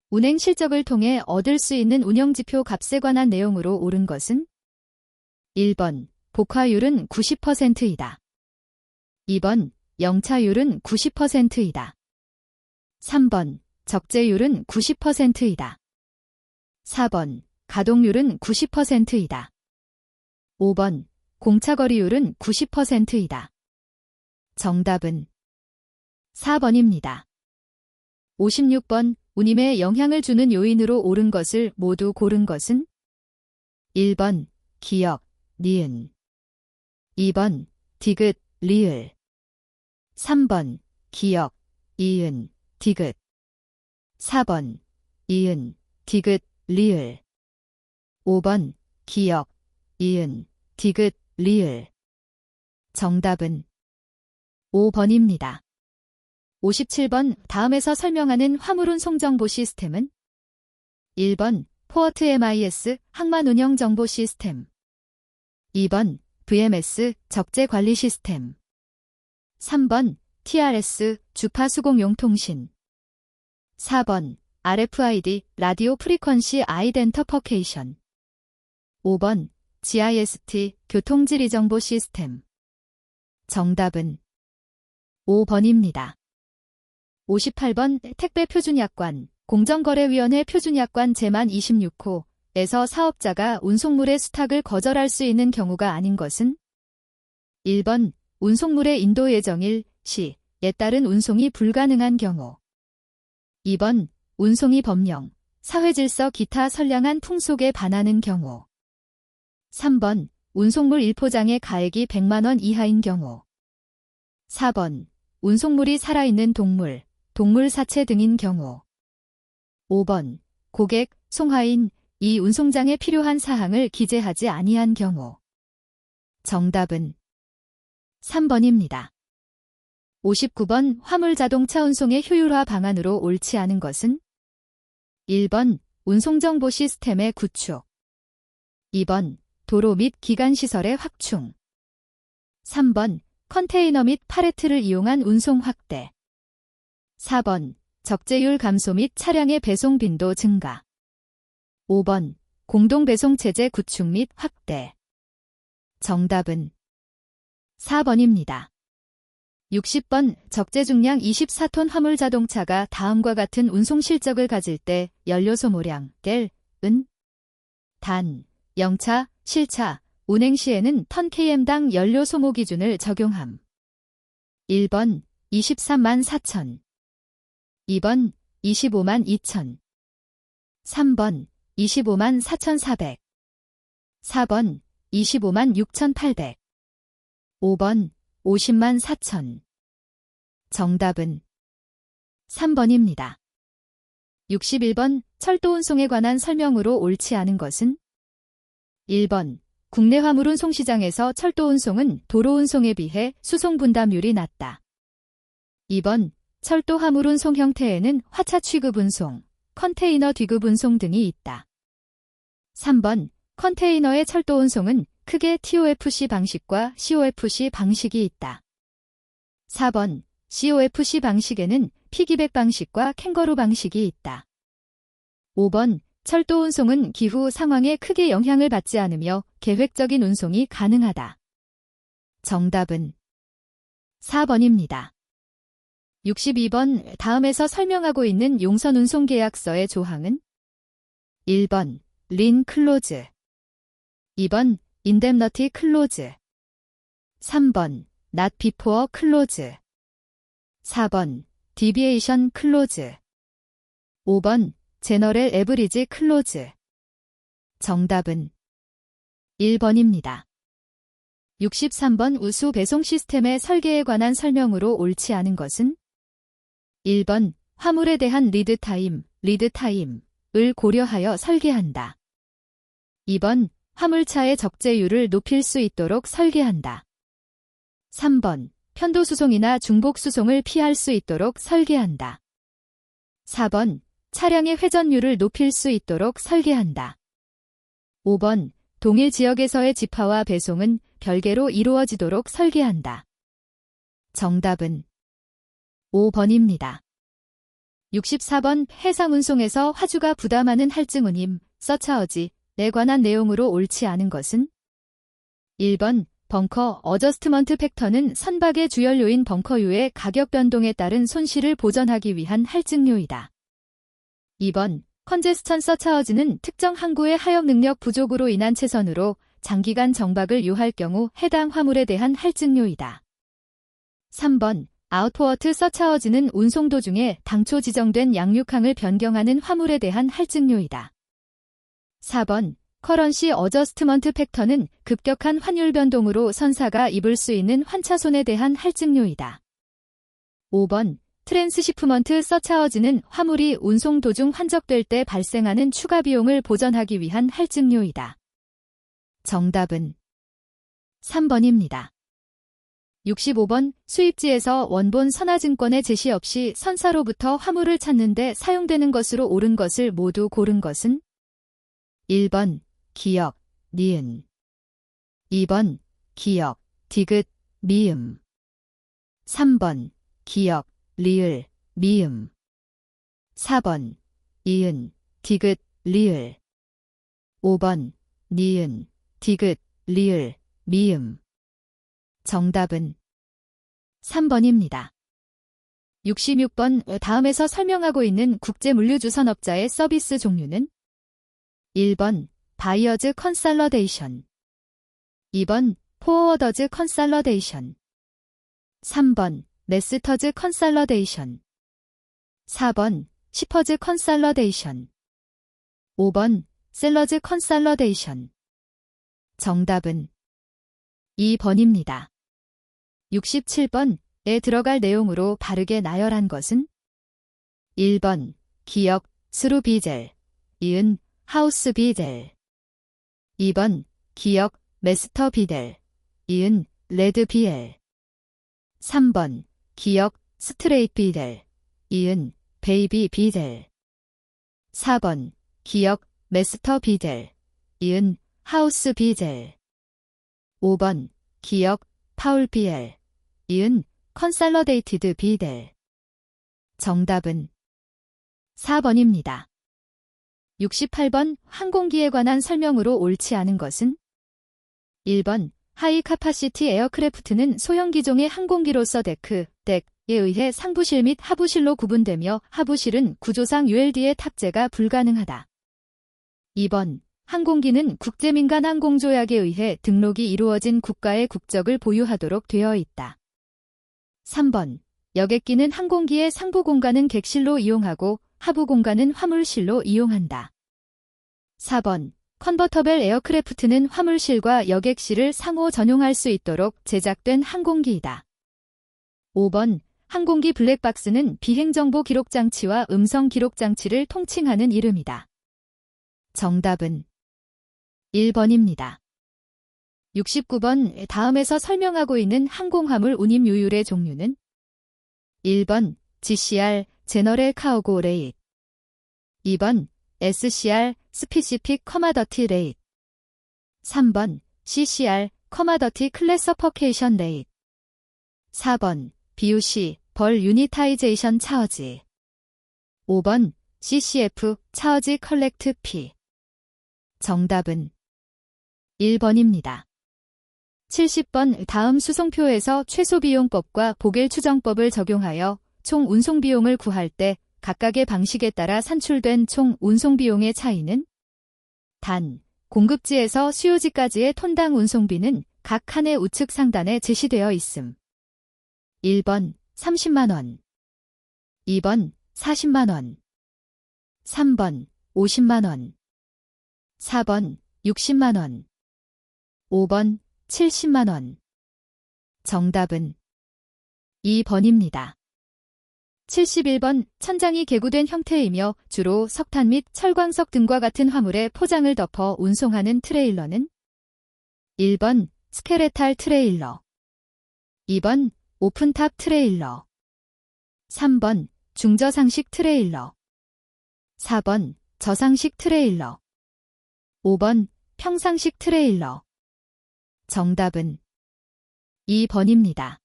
운행 실적을 통해 얻을 수 있는 운영지표 값에 관한 내용으로 옳은 것은 1번 복화율은 90%이다. 2번 영차율은 90%이다. 3번 적재율은 90%이다. 4번 가동률은 90%이다. 5번 공차거리율은 90%이다. 정답은 4번입니다. 56번 운임에 영향을 주는 요인으로 옳은 것을 모두 고른 것은 1번 기역, 니은 2번 디귿, 리을 3번 기역, 이은, 디귿 4번 이은, 디귿, 리을 5번 기역, 이은, 디귿, 리을 정답은 5번입니다. 57번 다음에서 설명하는 화물운송 정보 시스템은 1번 포어트 MIS 항만 운영 정보 시스템 2번 VMS 적재 관리 시스템 3번 TRS 주파 수공용 통신 4번 RFID 라디오 프리퀀시 아이덴터퍼케이션 5번 GIST 교통지리 정보 시스템 정답은 5번입니다. 58번 택배표준약관, 공정거래위원회 표준약관 제만 26호에서 사업자가 운송물의 수탁을 거절할 수 있는 경우가 아닌 것은 1번 운송물의 인도 예정일, 시에 따른 운송이 불가능한 경우 2번 운송이 법령, 사회질서 기타 선량한 풍속에 반하는 경우. 3번, 운송물 일포장의 가액이 100만 원 이하인 경우. 4번, 운송물이 살아있는 동물, 동물 사체 등인 경우. 5번, 고객, 송화인, 이 운송장에 필요한 사항을 기재하지 아니한 경우. 정답은 3번입니다. 59번 화물자동차 운송의 효율화 방안으로 옳지 않은 것은? 1번 운송정보 시스템의 구축. 2번 도로 및 기간시설의 확충. 3번 컨테이너 및 팔레트를 이용한 운송 확대. 4번 적재율 감소 및 차량의 배송 빈도 증가. 5번 공동배송체제 구축 및 확대. 정답은 4번입니다. 60번 적재중량 24톤 화물자동차가 다음과 같은 운송 실적을 가질 때 연료 소모량, 은, 단, 영차, 실차, 운행 시에는 턴 km당 연료 소모 기준을 적용함. 1번 23만 4천, 2번 25만 2천, 3번 25만 4,400, 4번 25만 6,800, 5번 50만 4천. 정답은 3번입니다. 61번 철도 운송에 관한 설명으로 옳지 않은 것은? 1번 국내 화물운송 시장에서 철도 운송은 도로 운송에 비해 수송 분담률이 낮다. 2번 철도 화물운송 형태에는 화차 취급 운송, 컨테이너 뒤급 운송 등이 있다. 3번 컨테이너의 철도 운송은 크게 TOFC 방식과 COFC 방식이 있다. 4번 COFC 방식에는 피기백 방식과 캥거루 방식이 있다. 5번 철도 운송은 기후 상황에 크게 영향을 받지 않으며 계획적인 운송이 가능하다. 정답은 4번입니다. 62번 다음에서 설명하고 있는 용선 운송 계약서의 조항은? 1번 린 클로즈, 2번 인뎀너티 클로즈, 3번 not before 클로즈, 4번 디비에이션 클로즈, 5번 제너럴 에브리지 클로즈. 정답은 1번입니다. 63번 우수 배송 시스템의 설계에 관한 설명으로 옳지 않은 것은? 1번 화물에 대한 리드타임을 고려하여 설계한다. 2번 화물차의 적재율을 높일 수 있도록 설계한다. 3번 편도수송이나 중복수송을 피할 수 있도록 설계한다. 4번 차량의 회전율을 높일 수 있도록 설계한다. 5번 동일 지역에서의 집화와 배송은 별개로 이루어지도록 설계한다. 정답은 5번입니다. 64번 해상운송에서 화주가 부담하는 할증운임, 서차어지에 관한 내용으로 옳지 않은 것은? 1번 벙커 어저스트먼트 팩터는 선박의 주연료인 벙커유의 가격 변동에 따른 손실을 보전하기 위한 할증료이다. 2번 컨제스천 서차어지는 특정 항구의 하역 능력 부족으로 인한 체선으로 장기간 정박을 요할 경우 해당 화물에 대한 할증료이다. 3번 아웃포어트 서차어지는 운송 도중에 당초 지정된 양육항을 변경하는 화물에 대한 할증료이다. 4번 커런시 어저스트먼트 팩터는 급격한 환율 변동으로 선사가 입을 수 있는 환차손에 대한 할증료이다. 5번 트랜스시프먼트 서차어지는 화물이 운송 도중 환적될 때 발생하는 추가 비용을 보전하기 위한 할증료이다. 정답은 3번입니다. 65번 수입지에서 원본 선화증권의 제시 없이 선사로부터 화물을 찾는 데 사용되는 것으로 옳은 것을 모두 고른 것은? 1번 기역, 니은, 2번 기역, 디귿, 미음, 3번 기역, 리을, 미음, 4번 이은, 디귿, 리을, 5번 니은, 디귿, 리을, 미음. 정답은 3번입니다. 66번 다음에서 설명하고 있는 국제물류주선업자의 서비스 종류는? 1번 바이어즈 컨설러데이션, 2번 포워더즈 컨설러데이션, 3번 메스터즈 컨설러데이션, 4번 시퍼즈 컨설러데이션. 5번 셀러즈 컨살러데이션. 정답은 2번입니다. 67번에 들어갈 내용으로 바르게 나열한 것은 1번 기역 스루 비젤, 이은 하우스 비델. 2번 기역 메스터 비델, 이은 레드 비엘. 3번 기역 스트레이트 비델, 이은 베이비 비델. 4번 기역 메스터 비델, 이은 하우스 비델. 5번 기역 파울 비엘, 이은 컨살러데이티드 비델. 정답은 4번입니다. 68번 항공기에 관한 설명으로 옳지 않은 것은 1번 하이 카파시티 에어크래프트는 소형 기종의 항공기로서 덱에 의해 상부실 및 하부실로 구분되며 하부실은 구조상 ULD의 탑재가 불가능하다. 2번 항공기는 국제민간항공조약에 의해 등록이 이루어진 국가의 국적을 보유하도록 되어 있다. 3번 여객기는 항공기의 상부 공간은 객실로 이용하고 하부 공간은 화물실로 이용한다. 4번 컨버터벨 에어크래프트는 화물실과 여객실을 상호 전용할 수 있도록 제작된 항공기이다. 5번 항공기 블랙박스는 비행정보 기록장치와 음성 기록장치를 통칭하는 이름이다. 정답은 1번입니다. 69번 다음에서 설명하고 있는 항공화물 운임 요율의 종류는 1번 GCR 제너럴 카우고 레이트, 2번 SCR 스피시픽 커마더티 레이트, 3번 CCR 커마더티 클래서퍼케이션 레이트, 4번 BUC 벌 유니타이제이션 차어지, 5번 CCF 차어지 컬렉트 피. 정답은 1번입니다. 70번 다음 수송표에서 최소비용법과 보겔 추정법을 적용하여 총 운송비용을 구할 때 각각의 방식에 따라 산출된 총 운송비용의 차이는 단, 공급지에서 수요지까지의 톤당 운송비는 각 칸의 우측 상단에 제시되어 있음. 1번 30만원, 2번 40만원, 3번 50만원, 4번 60만원, 5번 70만원. 정답은 2번입니다. 71번 천장이 개구된 형태이며 주로 석탄 및 철광석 등과 같은 화물에 포장을 덮어 운송하는 트레일러는 1번 스케레탈 트레일러, 2번 오픈탑 트레일러, 3번 중저상식 트레일러, 4번 저상식 트레일러, 5번 평상식 트레일러. 정답은 2번입니다.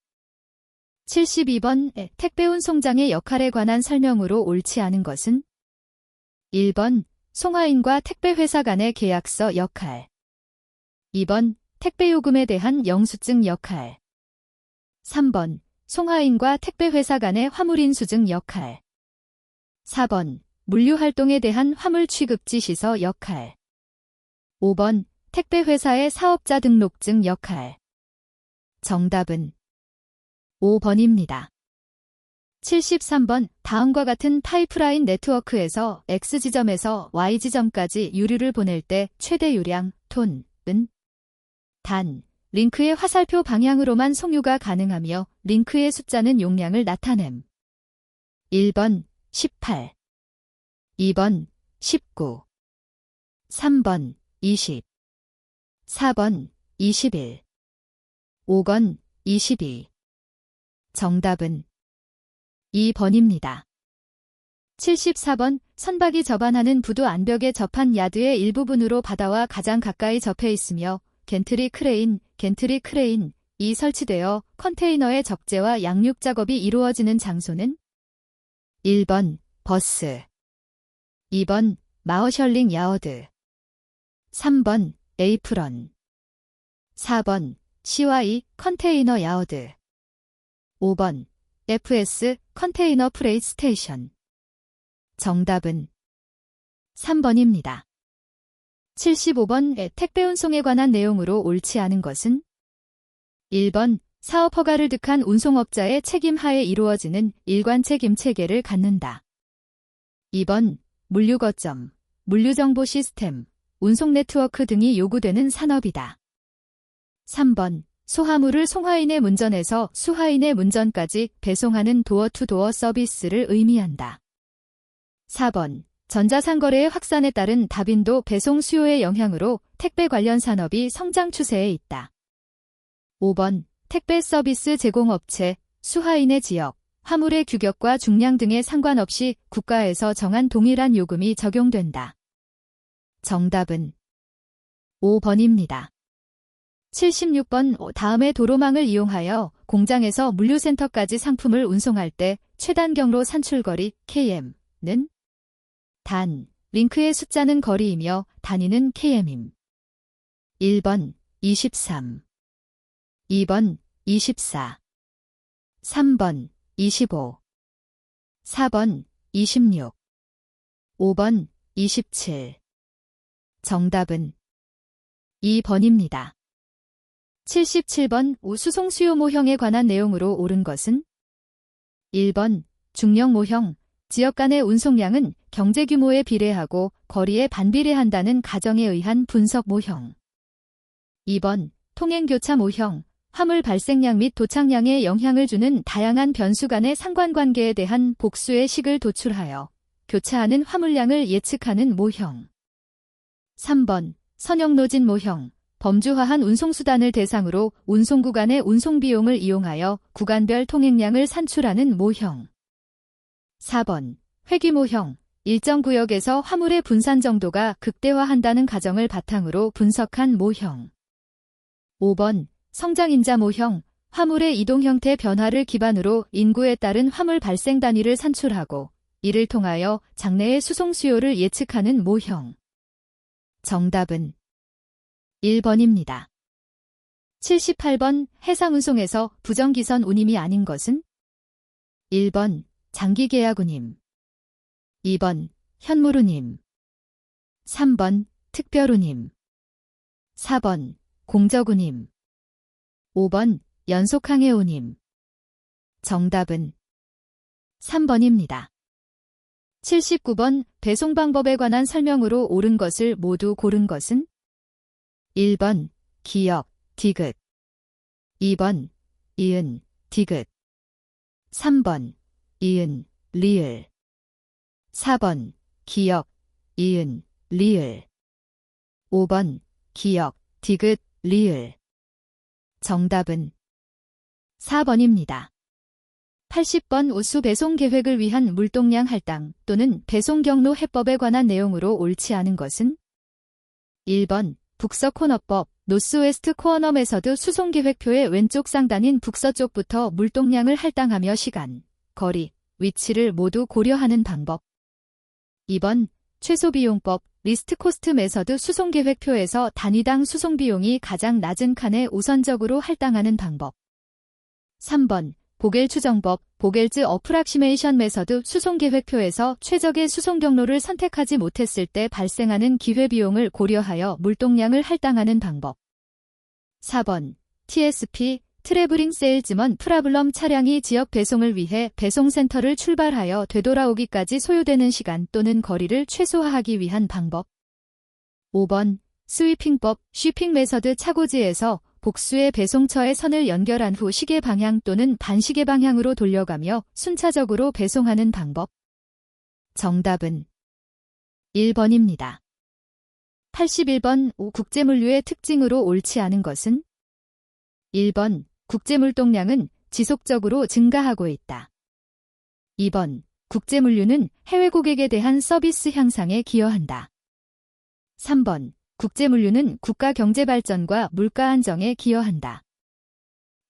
72번 택배 운송장의 역할에 관한 설명으로 옳지 않은 것은 1번 송화인과 택배회사 간의 계약서 역할, 2번 택배 요금에 대한 영수증 역할, 3번 송화인과 택배회사 간의 화물인수증 역할, 4번 물류활동에 대한 화물 취급지 시서 역할, 5번 택배회사의 사업자 등록증 역할. 정답은 5번입니다. 73번 다음과 같은 파이프라인 네트워크에서 X지점에서 Y지점까지 유류를 보낼 때 최대 유량 톤은 단, 링크의 화살표 방향으로만 송유가 가능하며 링크의 숫자는 용량을 나타냄. 1번 18, 2번 19, 3번 20, 4번 21, 5번 22. 정답은 2번입니다. 74번 선박이 접안하는 부두 안벽에 접한 야드의 일부분으로 바다와 가장 가까이 접해 있으며 겐트리 크레인이 설치되어 컨테이너의 적재와 양육 작업이 이루어지는 장소는 1번 버스, 2번 마어셜링 야어드, 3번 에이프런, 4번 CY 컨테이너 야어드, 5번 FS 컨테이너 프레이트 스테이션. 정답은 3번입니다. 75번 택배 운송에 관한 내용으로 옳지 않은 것은 1번 사업 허가를 득한 운송업자의 책임 하에 이루어지는 일관 책임 체계를 갖는다. 2번 물류 거점, 물류정보 시스템, 운송 네트워크 등이 요구되는 산업이다. 3번, 소화물을 송화인의 문전에서 수화인의 문전까지 배송하는 도어투도어 서비스를 의미한다. 4번, 전자상거래의 확산에 따른 다빈도 배송 수요의 영향으로 택배 관련 산업이 성장 추세에 있다. 5번, 택배 서비스 제공업체, 수화인의 지역, 화물의 규격과 중량 등에 상관없이 국가에서 정한 동일한 요금이 적용된다. 정답은 5번입니다. 76번 다음의 도로망을 이용하여 공장에서 물류센터까지 상품을 운송할 때 최단 경로 산출거리 km는 단, 링크의 숫자는 거리이며 단위는 km임. 1번 23, 2번 24, 3번 25, 4번 26, 5번 27. 정답은 2번입니다. 77번 수송 수요 모형에 관한 내용으로 옳은 것은 1번 중령 모형, 지역 간의 운송량은 경제 규모에 비례하고 거리에 반비례한다는 가정에 의한 분석 모형. 2번 통행교차 모형, 화물 발생량 및 도착량에 영향을 주는 다양한 변수 간의 상관관계에 대한 복수의 식을 도출하여 교차하는 화물량을 예측하는 모형. 3번 선형노진 모형, 범주화한 운송수단을 대상으로 운송구간의 운송비용을 이용하여 구간별 통행량을 산출하는 모형. 4번 회귀모형, 일정 구역에서 화물의 분산 정도가 극대화한다는 가정을 바탕으로 분석한 모형. 5번 성장인자 모형, 화물의 이동 형태 변화를 기반으로 인구에 따른 화물 발생 단위를 산출하고 이를 통하여 장래의 수송 수요를 예측하는 모형. 정답은 1번입니다. 78번 해상운송에서 부정기선 운임이 아닌 것은 1번 장기계약운임, 2번 현물운임, 3번 특별운임, 4번 공적운임, 5번 연속항해운임. 정답은 3번입니다. 79번 배송 방법에 관한 설명으로 옳은 것을 모두 고른 것은 1번 기역, 디귿, 2번 이은, 디귿, 3번 이은, 리을, 4번 기역, 이은, 리을, 5번 기역, 디귿, 리을. 정답은 4번입니다. 80번 우수 배송 계획을 위한 물동량 할당 또는 배송 경로 해법에 관한 내용으로 옳지 않은 것은 1번 북서 코너법, 노스웨스트 코어너 메서드 수송 계획표의 왼쪽 상단인 북서쪽부터 물동량을 할당하며 시간, 거리, 위치를 모두 고려하는 방법. 2번 최소비용법, 리스트 코스트 메서드 수송 계획표에서 단위당 수송 비용이 가장 낮은 칸에 우선적으로 할당하는 방법. 3번 보겔 추정법, 보겔즈 어프락시메이션 메서드 수송 계획표에서 최적의 수송 경로를 선택하지 못했을 때 발생하는 기회비용을 고려하여 물동량을 할당하는 방법. 4번 TSP, 트래블링 세일즈먼 프라블럼 차량이 지역 배송을 위해 배송센터를 출발하여 되돌아오기까지 소요되는 시간 또는 거리를 최소화하기 위한 방법. 5번 스위핑법, 쉬핑 메서드 차고지에서 복수의 배송처의 선을 연결한 후 시계 방향 또는 반시계 방향으로 돌려가며 순차적으로 배송하는 방법. 정답은 1번입니다. 81번 국제물류의 특징으로 옳지 않은 것은 1번 국제물동량은 지속적으로 증가하고 있다. 2번 국제물류는 해외 고객에 대한 서비스 향상에 기여한다. 3번 국제물류는 국가 경제 발전과 물가 안정에 기여한다.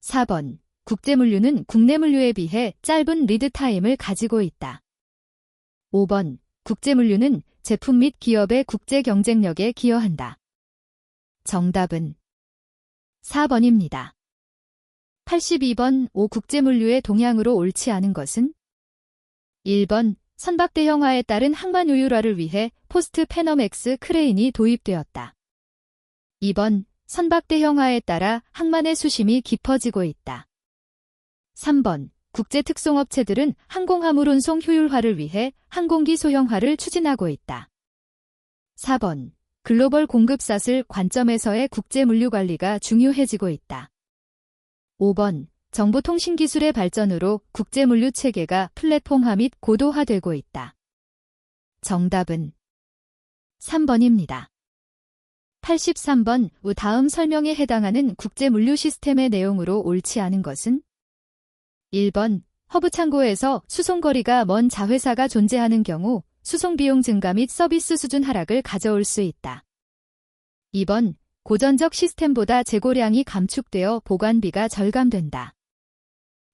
4번 국제물류는 국내 물류에 비해 짧은 리드 타임을 가지고 있다. 5번 국제물류는 제품 및 기업의 국제 경쟁력에 기여한다. 정답은 4번입니다. 82번 국제물류의 동향으로 옳지 않은 것은 1번 선박대형화에 따른 항만 효율화를 위해 포스트 패너맥스 크레인이 도입되었다. 2번 선박대형화에 따라 항만의 수심이 깊어지고 있다. 3번 국제특송업체들은 항공화물 운송 효율화를 위해 항공기 소형화를 추진하고 있다. 4번. 글로벌 공급사슬 관점에서의 국제 물류 관리가 중요해지고 있다. 5번. 정보통신기술의 발전으로 국제 물류 체계가 플랫폼화 및 고도화되고 있다. 정답은 3번입니다. 83번. 다음 설명에 해당하는 국제 물류 시스템의 내용으로 옳지 않은 것은? 1번. 허브 창고에서 수송거리가 먼 자회사가 존재하는 경우 수송 비용 증가 및 서비스 수준 하락을 가져올 수 있다. 2번. 고전적 시스템보다 재고량이 감축되어 보관비가 절감된다.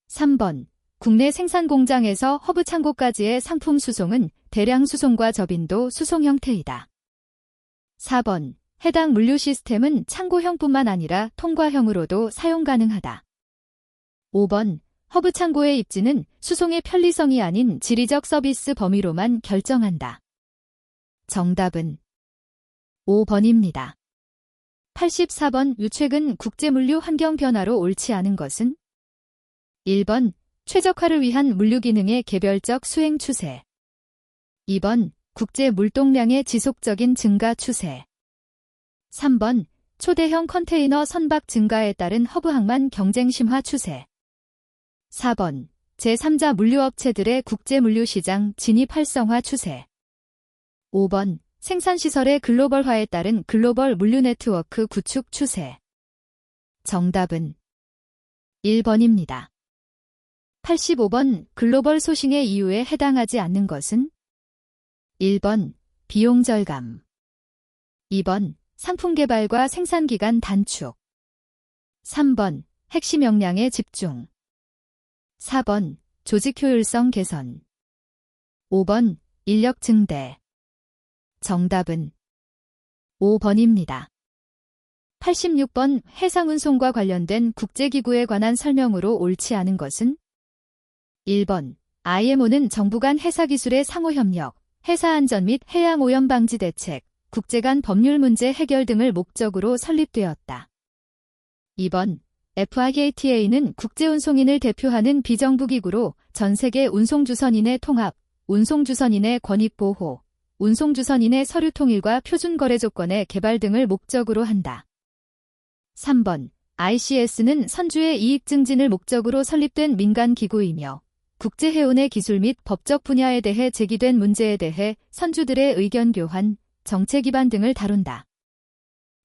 3번. 국내 생산 공장에서 허브 창고까지의 상품 수송은 대량 수송과 저빈도 수송 형태이다. 4번. 해당 물류 시스템은 창고형뿐만 아니라 통과형으로도 사용 가능하다. 5번. 허브 창고의 입지는 수송의 편리성이 아닌 지리적 서비스 범위로만 결정한다. 정답은 5번입니다. 84번. 최근 국제물류 환경 변화로 옳지 않은 것은? 1번. 최적화를 위한 물류 기능의 개별적 수행 추세. 2번. 국제 물동량의 지속적인 증가 추세. 3번. 초대형 컨테이너 선박 증가에 따른 허브 항만 경쟁 심화 추세. 4번. 제3자 물류업체들의 국제 물류 시장 진입 활성화 추세. 5번. 생산시설의 글로벌화에 따른 글로벌 물류 네트워크 구축 추세. 정답은 1번입니다. 85번. 글로벌 소싱의 이유에 해당하지 않는 것은? 1번. 비용 절감. 2번. 상품 개발과 생산 기간 단축. 3번. 핵심 역량의 집중. 4번. 조직 효율성 개선. 5번. 인력 증대. 정답은 5번입니다. 86번. 해상운송과 관련된 국제기구에 관한 설명으로 옳지 않은 것은? 1번. IMO는 정부 간 해사기술의 상호협력, 해사안전 및 해양오염 방지 대책, 국제 간 법률 문제 해결 등을 목적으로 설립되었다. 2번. FIATA는 국제운송인을 대표하는 비정부기구로 전 세계 운송주선인의 통합, 운송주선인의 권익보호, 운송주선인의 서류 통일과 표준 거래 조건의 개발 등을 목적으로 한다. 3번. ICS는 선주의 이익 증진을 목적으로 설립된 민간기구이며 국제해운의 기술 및 법적 분야에 대해 제기된 문제에 대해 선주들의 의견 교환, 정책 기반 등을 다룬다.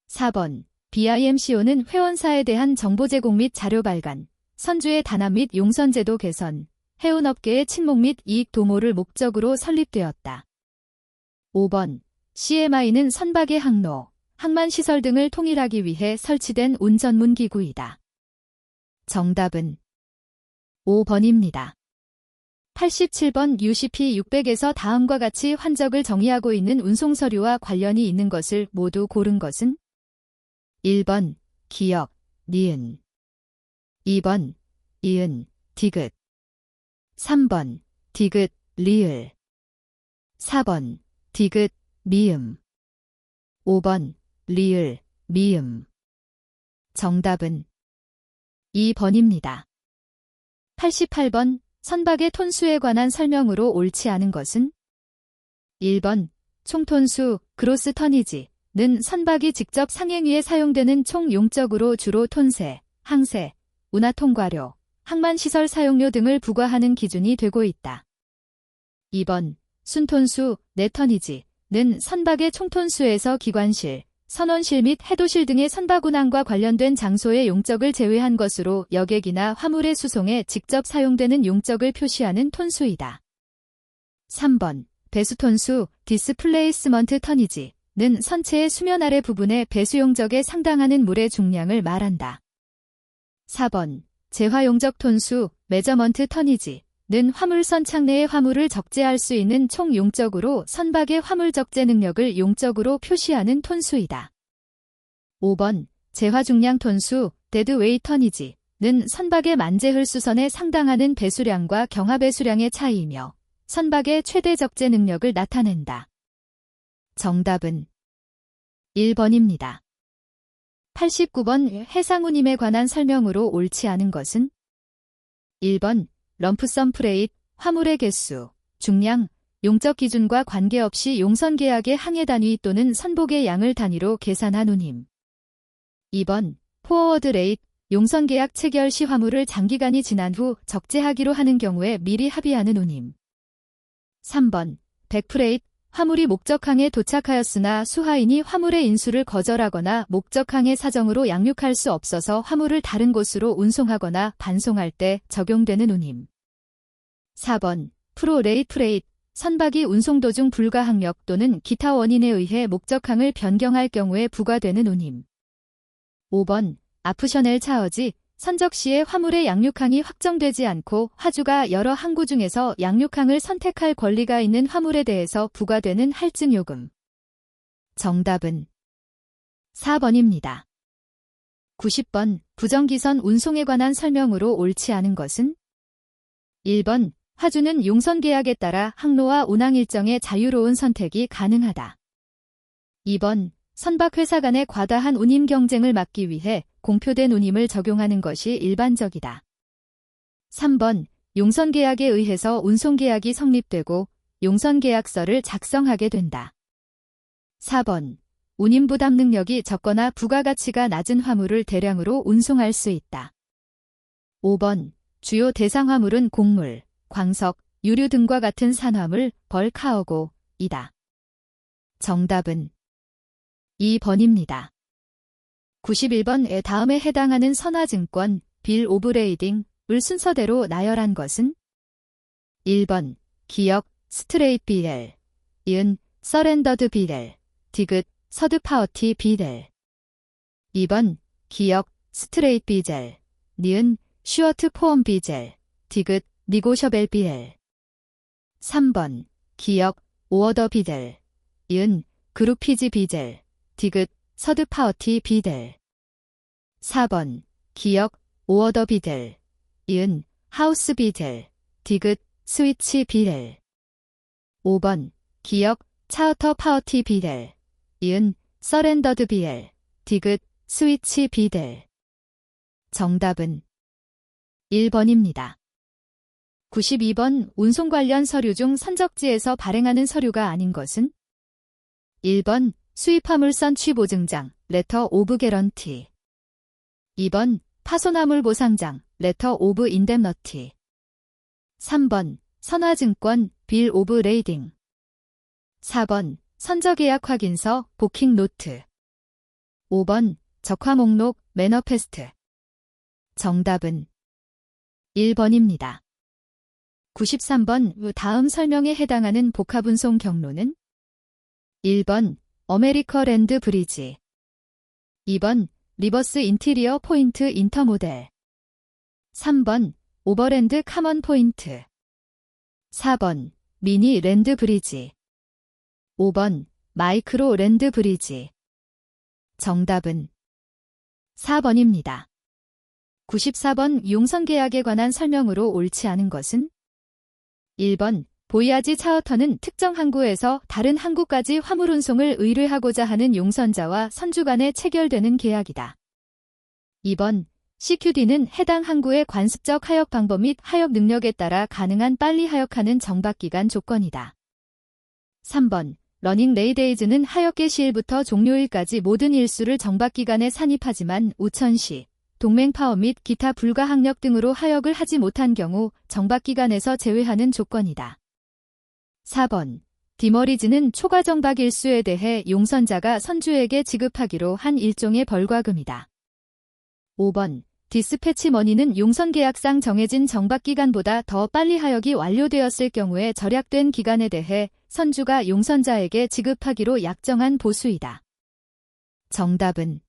4번. BIMCO는 회원사에 대한 정보 제공 및 자료 발간, 선주의 단합 및 용선제도 개선, 해운업계의 친목 및 이익 도모를 목적으로 설립되었다. 5번. CMI는 선박의 항로, 항만시설 등을 통일하기 위해 설치된 운전문 기구이다. 정답은 5번입니다. 87번. UCP 600에서 다음과 같이 환적을 정의하고 있는 운송서류와 관련이 있는 것을 모두 고른 것은? 1번. 기역, 니은. 2번. 이은, 디귿. 3번. 디귿, 리을. 4번. 디귿, 미음. 5번. 리을, 미음. 정답은 2번입니다. 88번. 선박의 톤수에 관한 설명으로 옳지 않은 것은? 1번. 총톤수, 그로스 터니지는 선박이 직접 상행 위에 사용되는 총 용적으로 주로 톤세, 항세, 운하통과료, 항만시설 사용료 등을 부과하는 기준이 되고 있다. 2번. 순톤수, 네터니지는 선박의 총톤수에서 기관실, 선원실 및 해도실 등의 선박 운항과 관련된 장소의 용적을 제외한 것으로 여객이나 화물의 수송에 직접 사용되는 용적을 표시하는 톤수이다. 3번. 배수톤수, 디스플레이스먼트 터니지는 선체의 수면 아래 부분의 배수 용적에 상당하는 물의 중량을 말한다. 4번. 재화용적 톤수, 메저먼트 터니지는 화물선 창내의 화물을 적재할 수 있는 총 용적으로 선박의 화물 적재 능력을 용적으로 표시하는 톤수이다. 5번. 재화중량 톤수, 데드웨이 터니지는 선박의 만재흘 수선에 상당하는 배수량과 경하 배수량의 차이이며 선박의 최대 적재 능력을 나타낸다. 정답은 1번입니다. 89번. 해상운임에 관한 설명으로 옳지 않은 것은? 1번. 럼프섬 프레잇, 화물의 개수, 중량, 용적 기준과 관계없이 용선 계약의 항해 단위 또는 선복의 양을 단위로 계산한 운임. 2번, 포워드 레이트, 용선 계약 체결 시 화물을 장기간이 지난 후 적재하기로 하는 경우에 미리 합의하는 운임. 3번, 백프레이트, 화물이 목적항에 도착하였으나 수하인이 화물의 인수를 거절하거나 목적항의 사정으로 양육할 수 없어서 화물을 다른 곳으로 운송하거나 반송할 때 적용되는 운임. 4번, 프로레이트 프레이트, 선박이 운송 도중 불가항력 또는 기타 원인에 의해 목적항을 변경할 경우에 부과되는 운임. 5번, 아프셔넬 차어지, 선적 시에 화물의 양육항이 확정되지 않고 화주가 여러 항구 중에서 양육항을 선택할 권리가 있는 화물에 대해서 부과되는 할증요금. 정답은 4번입니다. 90번, 부정기선 운송에 관한 설명으로 옳지 않은 것은? 1번, 화주는 용선 계약에 따라 항로와 운항 일정의 자유로운 선택이 가능하다. 2번, 선박회사 간의 과다한 운임 경쟁을 막기 위해 공표된 운임을 적용하는 것이 일반적이다. 3번, 용선계약에 의해서 운송계약이 성립되고 용선계약서를 작성하게 된다. 4번, 운임부담 능력이 적거나 부가가치가 낮은 화물을 대량으로 운송할 수 있다. 5번, 주요 대상 화물은 곡물, 광석, 유류 등과 같은 산화물, 벌카어고이다. 정답은 2번입니다. 91번의 다음에 해당하는 선화증권, 빌 오브 레이딩을 순서대로 나열한 것은? 1번, 기역, 스트레이트 빌, 이은, 서렌더드 빌, 디귿, 서드 파워티 빌. 2번, 기역, 스트레이트 비젤, 니은, 슈어트 포엄 비젤, 디귿, 니고셔벨 빌. 3번, 기역, 오어더 비델, 이은, 그룹피지 비젤, 디귿, 서드 파워티 비델. 4번, 기역, 오어더 비델, 이은, 하우스 비델, 디귿, 스위치 비델. 5번, 기역, 차우터 파워티 비델, 이은, 서렌더드 비엘, 디귿, 스위치 비델. 정답은 1번입니다. 92번, 운송 관련 서류 중 선적지에서 발행하는 서류가 아닌 것은? 1번, 수입화물선 취보증장, 레터 오브 개런티. 2번, 파손화물 보상장, 레터 오브 인뎀너티. 3번, 선화증권, 빌 오브 레이딩. 4번, 선저계약 확인서, 보킹 노트. 5번, 적화 목록, 매너페스트. 정답은 1번입니다. 93번, 다음 설명에 해당하는 복합운송 경로는? 1번, 어메리커 랜드 브리지. 2번, 리버스 인티리어 포인트 인터모델. 3번, 오버랜드 카먼 포인트. 4번, 미니 랜드 브리지. 5번, 마이크로 랜드 브리지. 정답은 4번입니다. 94번, 용선계약에 관한 설명으로 옳지 않은 것은? 1번, 보이아지 차어터는 특정 항구에서 다른 항구까지 화물 운송을 의뢰하고자 하는 용선자와 선주 간에 체결되는 계약이다. 2번, CQD는 해당 항구의 관습적 하역 방법 및 하역 능력에 따라 가능한 빨리 하역하는 정박기간 조건이다. 3번, 러닝 레이데이즈는 하역 개시일부터 종료일까지 모든 일수를 정박기간에 산입하지만 우천시, 동맹파업 및 기타 불가항력 등으로 하역을 하지 못한 경우 정박기간에서 제외하는 조건이다. 4번, 디머리지는 초과 정박 일수에 대해 용선자가 선주에게 지급하기로 한 일종의 벌과금이다. 5번, 디스패치 머니는 용선계약상 정해진 정박기간보다 더 빨리 하역이 완료되었을 경우에 절약된 기간에 대해 선주가 용선자에게 지급하기로 약정한 보수이다. 정답은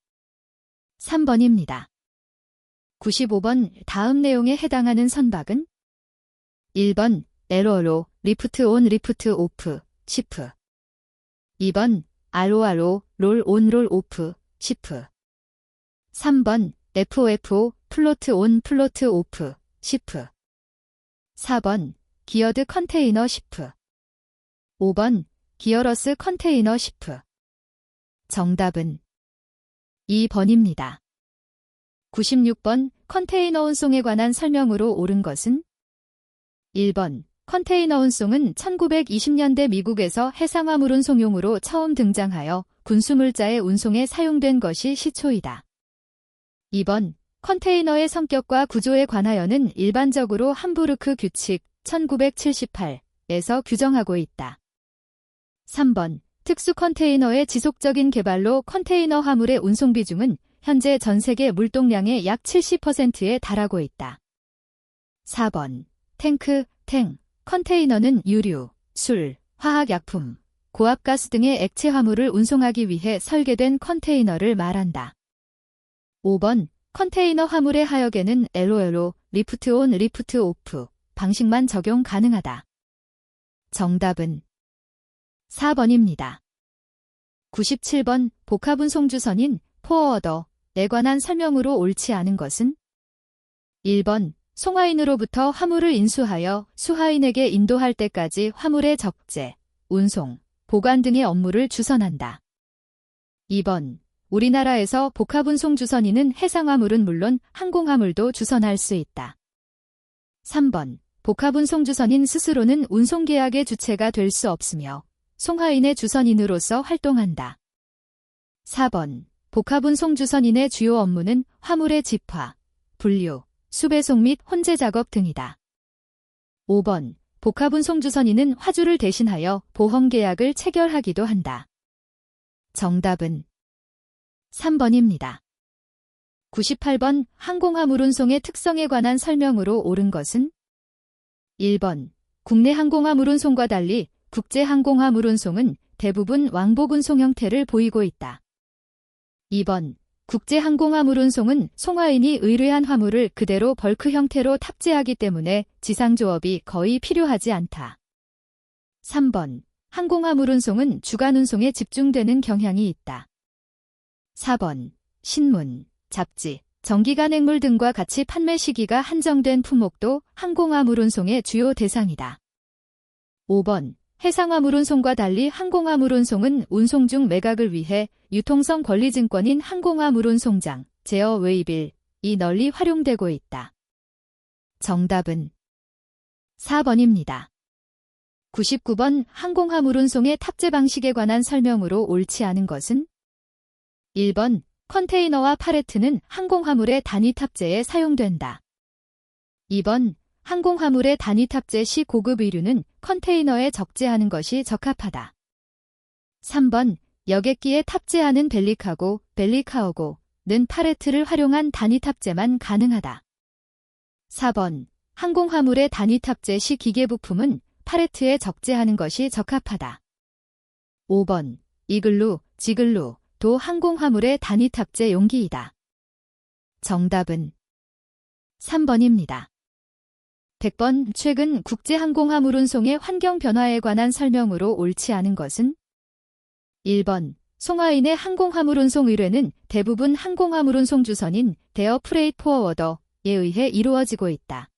3번입니다. 95번, 다음 내용에 해당하는 선박은? 1번, 에로로, 리프트 온 리프트 오프, 시프. 2번, RORO, 롤 온 롤 오프, 시프. 3번, FOFO, 플로트 온 플로트 오프, 시프. 4번, 기어드 컨테이너 시프. 5번, 기어러스 컨테이너 시프. 정답은 2번입니다. 96번, 컨테이너 운송에 관한 설명으로 옳은 것은? 1번, 컨테이너 운송은 1920년대 미국에서 해상화물 운송용으로 처음 등장하여 군수물자의 운송에 사용된 것이 시초이다. 2번, 컨테이너의 성격과 구조에 관하여는 일반적으로 함부르크 규칙 1978에서 규정하고 있다. 3번, 특수 컨테이너의 지속적인 개발로 컨테이너 화물의 운송 비중은 현재 전 세계 물동량의 약 70%에 달하고 있다. 4번, 탱크, 컨테이너는 유류, 술, 화학약품, 고압가스 등의 액체 화물을 운송하기 위해 설계된 컨테이너를 말한다. 5번, 컨테이너 화물의 하역에는 LOLO, 리프트 온, 리프트 오프 방식만 적용 가능하다. 정답은 4번입니다. 97번, 복합운송 주선인 포어워더에 관한 설명으로 옳지 않은 것은? 1번, 송화인으로부터 화물을 인수하여 수화인에게 인도할 때까지 화물의 적재, 운송, 보관 등의 업무를 주선한다. 2번, 우리나라에서 복합운송 주선인은 해상화물은 물론 항공화물도 주선할 수 있다. 3번, 복합운송 주선인 스스로는 운송계약의 주체가 될 수 없으며 송화인의 주선인으로서 활동한다. 4번, 복합운송 주선인의 주요 업무는 화물의 집화, 분류, 수배송 및 혼재 작업 등이다. 5번, 복합운송 주선인은 화주를 대신하여 보험계약을 체결하기도 한다. 정답은 3번입니다. 98번, 항공화물 운송의 특성에 관한 설명으로 옳은 것은? 1번, 국내 항공화물 운송과 달리 국제 항공화물 운송은 대부분 왕복 운송 형태를 보이고 있다. 2번, 국제 항공화물 운송은 송화인이 의뢰한 화물을 그대로 벌크 형태로 탑재하기 때문에 지상조업이 거의 필요하지 않다. 3번, 항공화물 운송은 주간 운송에 집중되는 경향이 있다. 4번, 신문, 잡지, 정기간행물 등과 같이 판매 시기가 한정된 품목도 항공화물 운송의 주요 대상이다. 5번, 해상화물 운송과 달리 항공화물 운송은 운송 중 매각을 위해 유통성 권리증권인 항공화물 운송장, 제어 웨이빌이 널리 활용되고 있다. 정답은 4번입니다. 99번, 항공화물 운송의 탑재 방식에 관한 설명으로 옳지 않은 것은? 1번, 컨테이너와 팔레트는 항공화물의 단위 탑재에 사용된다. 2번, 항공화물의 단위 탑재 시 고급 의류는 컨테이너에 적재하는 것이 적합하다. 3번, 여객기에 탑재하는 벨리카고는 팔레트를 활용한 단위 탑재만 가능하다. 4번, 항공화물의 단위 탑재 시 기계부품은 팔레트에 적재하는 것이 적합하다. 5번, 이글루, 지글루도 항공화물의 단위 탑재 용기이다. 정답은 3번입니다. 100번, 최근 국제항공화물 운송의 환경 변화에 관한 설명으로 옳지 않은 것은? 1번, 송화인의 항공화물 운송 의뢰는 대부분 항공화물 운송 주선인 대어 프레이트 포어워더에 의해 이루어지고 있다.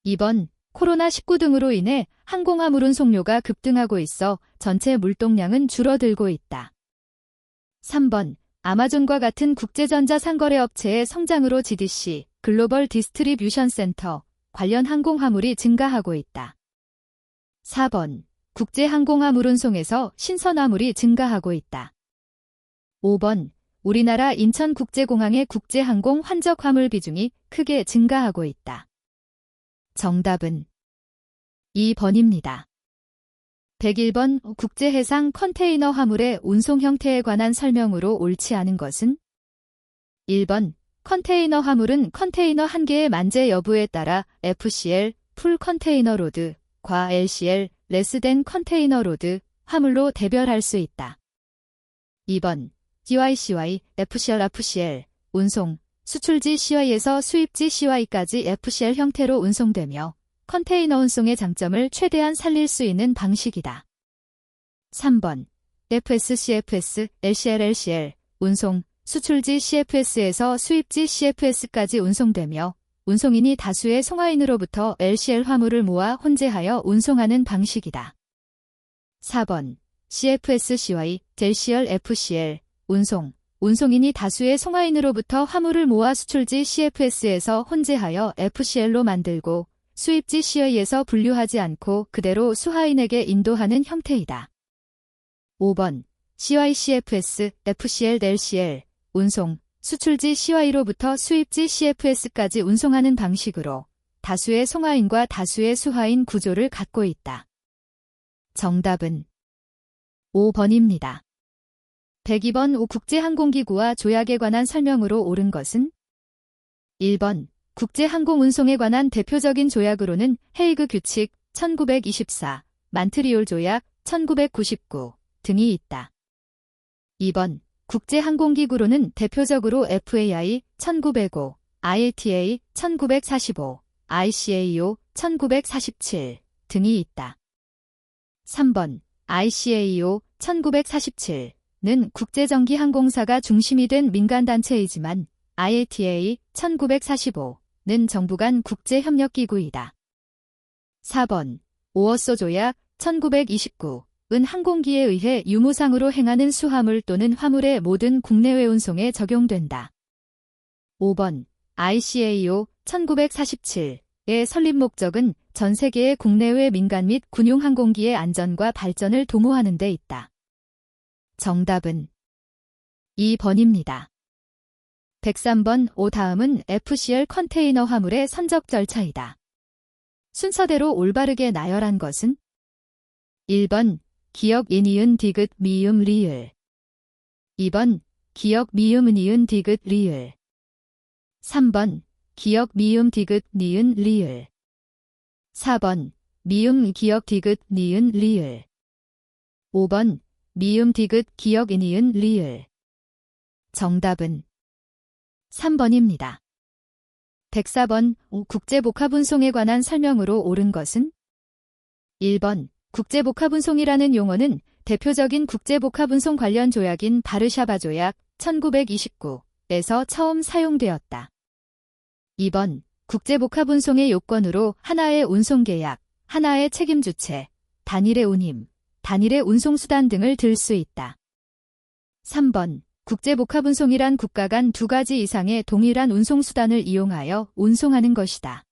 2번, 코로나19 등으로 인해 항공화물 운송료가 급등하고 있어 전체 물동량은 줄어들고 있다. 3번, 아마존과 같은 국제전자 상거래 업체의 성장으로 GDC, 글로벌 디스트리뷰션 센터, 관련 항공화물이 증가하고 있다. 4번, 국제 항공화물 운송에서 신선화물이 증가하고 있다. 5번, 우리나라 인천국제공항의 국제항공 환적 화물 비중이 크게 증가하고 있다. 정답은 2번입니다. 101번, 국제해상 컨테이너 화물의 운송 형태에 관한 설명으로 옳지 않은 것은? 1번, 컨테이너 화물은 컨테이너 한 개의 만재 여부에 따라 FCL, 풀 컨테이너 로드, 과 LCL, 레스된 컨테이너 로드, 화물로 대별할 수 있다. 2번, GYCY, FCL, 운송, 수출지 CY에서 수입지 CY까지 FCL 형태로 운송되며 컨테이너 운송의 장점을 최대한 살릴 수 있는 방식이다. 3번, FSCFS, LCL, 운송, 수출지 CFS에서 수입지 CFS까지 운송되며 운송인이 다수의 송화인으로부터 LCL 화물을 모아 혼재하여 운송하는 방식이다. 4번, CFS-CY, LCL, FCL, 운송, 운송인이 다수의 송화인으로부터 화물을 모아 수출지 CFS에서 혼재하여 FCL로 만들고 수입지 CI에서 분류하지 않고 그대로 수하인에게 인도하는 형태이다. 5번 CYCFS, FCL, LCL, 운송, 수출지 CY로부터 수입지 CFS까지 운송하는 방식으로 다수의 송하인과 다수의 수하인 구조를 갖고 있다. 정답은 5번입니다. 102번 국제항공기구와 조약에 관한 설명으로 옳은 것은 1번 국제항공운송에 관한 대표적인 조약으로는 헤이그 규칙 1924, 몬트리올 조약 1999 등이 있다. 2번 국제항공기구로는 대표적으로 FAI 1905, IATA 1945, ICAO 1947 등이 있다. 3번 ICAO 1947는 국제전기항공사가 중심이 된 민간단체이지만 IATA 1945는 정부 간 국제협력기구이다. 4번 오어소 조약 1929은 항공기에 의해 유무상으로 행하는 수화물 또는 화물의 모든 국내외 운송에 적용된다. 5번 ICAO 1947의 설립 목적은 전 세계의 국내외 민간 및 군용 항공기의 안전과 발전을 도모하는 데 있다. 정답은 2번입니다. 103번 다음은 FCL 컨테이너 화물의 선적 절차이다. 순서대로 올바르게 나열한 것은 1번 기역 이니은 디귿 미음 리을 2번 기역 미음 니은 디귿 리을 3번 기역 미음 디귿 니은 리을 4번 미음 기역 디귿 니은 리을 5번 미음 디귿 기역 이니은 리을 정답은 3번입니다. 104번 국제복합운송에 관한 설명으로 옳은 것은 1번 국제복합운송이라는 용어는 대표적인 국제복합운송 관련 조약인 바르샤바 조약 1929에서 처음 사용되었다. 2번 국제복합운송의 요건으로 하나의 운송계약, 하나의 책임주체, 단일의 운임, 단일의 운송수단 등을 들 수 있다. 3번 국제복합운송이란 국가 간 두 가지 이상의 동일한 운송수단을 이용하여 운송하는 것이다.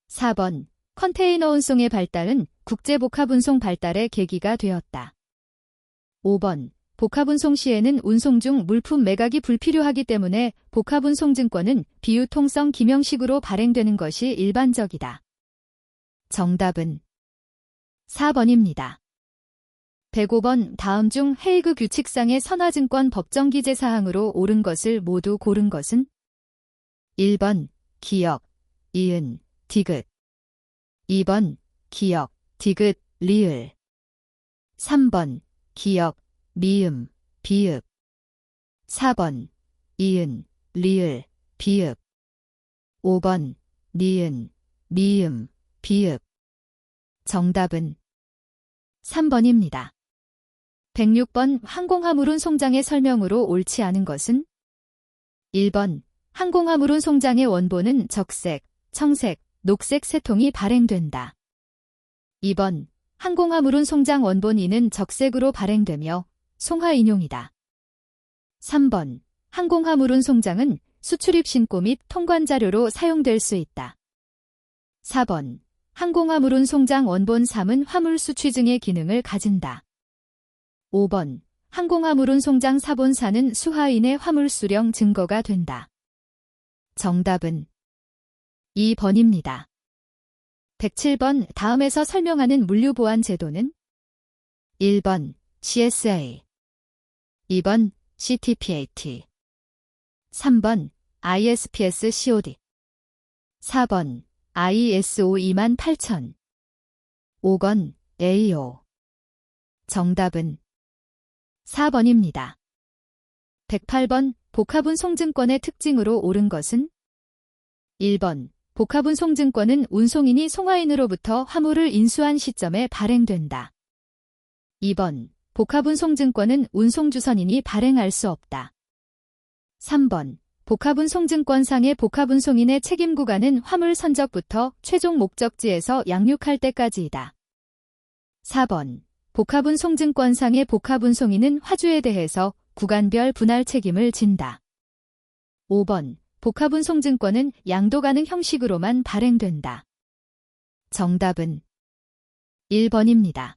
4번 컨테이너 운송의 발달은 국제복합운송 발달의 계기가 되었다. 5번 복합운송 시에는 운송 중 물품 매각이 불필요하기 때문에 복합운송증권은 비유통성 기명식으로 발행되는 것이 일반적이다. 정답은 4번입니다. 105번 다음 중 헤이그 규칙상의 선화증권 법정기재 사항으로 옳은 것을 모두 고른 것은 1번 기역, 이은, 디귿 2번 기역, 디귿, 리을 3번 기역, 미음, 비읍 4번 이은, 리을, 비읍 5번 니은, 미음, 비읍 정답은 3번입니다. 106번 항공화물운 송장의 설명으로 옳지 않은 것은 1번 항공화물운 송장의 원본은 적색, 청색, 녹색 세 통이 발행된다. 2번 항공화물운 송장 원본 2는 적색으로 발행되며 송화인용이다. 3번 항공화물운 송장은 수출입 신고 및 통관자료로 사용될 수 있다. 4번 항공화물운 송장 원본 3은 화물 수취증의 기능을 가진다. 5번 항공화물운 송장 사본 4는 수하인의 화물 수령 증거가 된다. 정답은 2번입니다. 107번 다음에서 설명하는 물류보안 제도는 1번 CSA 2번 CTPAT 3번 ISPS COD 4번 ISO 28000 5번 AO 정답은 4번입니다. 108번 복합운송증권의 특징으로 옳은 것은 1번 복합운송증권은 운송인이 송화인으로부터 화물을 인수한 시점에 발행된다. 2번 복합운송증권은 운송주선인이 발행할 수 없다. 3번 복합운송증권상의 복합운송인의 책임 구간은 화물 선적부터 최종 목적지에서 양육할 때까지이다. 4번 복합운송증권상의 복합운송인은 화주에 대해서 구간별 분할 책임을 진다. 5번 복합운송증권은 양도 가능 형식으로만 발행된다. 정답은 1번입니다.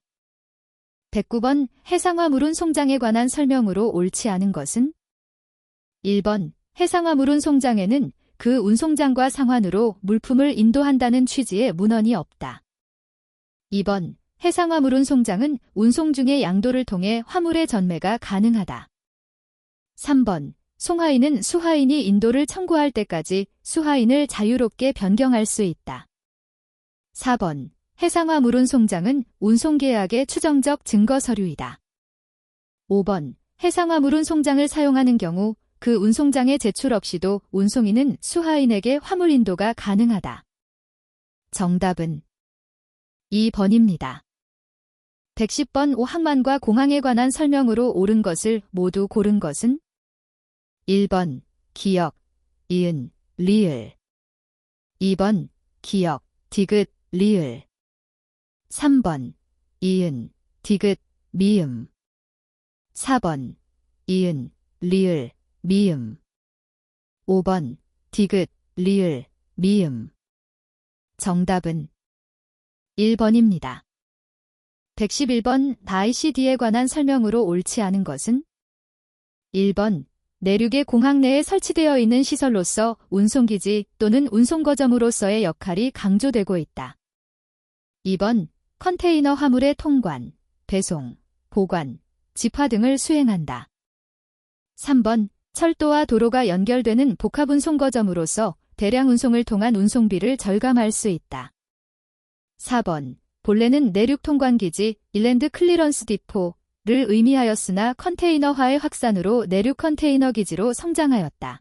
109번 해상화물운 송장에 관한 설명으로 옳지 않은 것은? 1번 해상화물운 송장에는 그 운송장과 상환으로 물품을 인도한다는 취지의 문헌이 없다. 2번 해상화물운 송장은 운송 중의 양도를 통해 화물의 전매가 가능하다. 3번 송화인은 수화인이 인도를 청구할 때까지 수화인을 자유롭게 변경할 수 있다. 4번 해상화물운 송장은 운송계약의 추정적 증거 서류이다. 5번 해상화물운 송장을 사용하는 경우 그 운송장의 제출 없이도 운송인은 수화인에게 화물 인도가 가능하다. 정답은 2번입니다. 110번 오항만과 공항에 관한 설명으로 옳은 것을 모두 고른 것은? 1번 기역, 이은, 리을 2번 기역, 디귿, 리을 3번 이은, 디귿, 미음 4번 이은, 리을, 미음 5번 디귿, 리을, 미음 정답은 1번입니다. 111번 ICD에 관한 설명으로 옳지 않은 것은? 1번 내륙의 공항 내에 설치되어 있는 시설로서 운송기지 또는 운송거점으로서의 역할이 강조되고 있다. 2번 컨테이너 화물의 통관, 배송, 보관, 집화 등을 수행한다. 3번 철도와 도로가 연결되는 복합운송거점으로서 대량 운송을 통한 운송비를 절감할 수 있다. 4번 본래는 내륙 통관기지 인랜드 클리런스 디포를 의미하였으나 컨테이너화의 확산으로 내륙 컨테이너 기지로 성장하였다.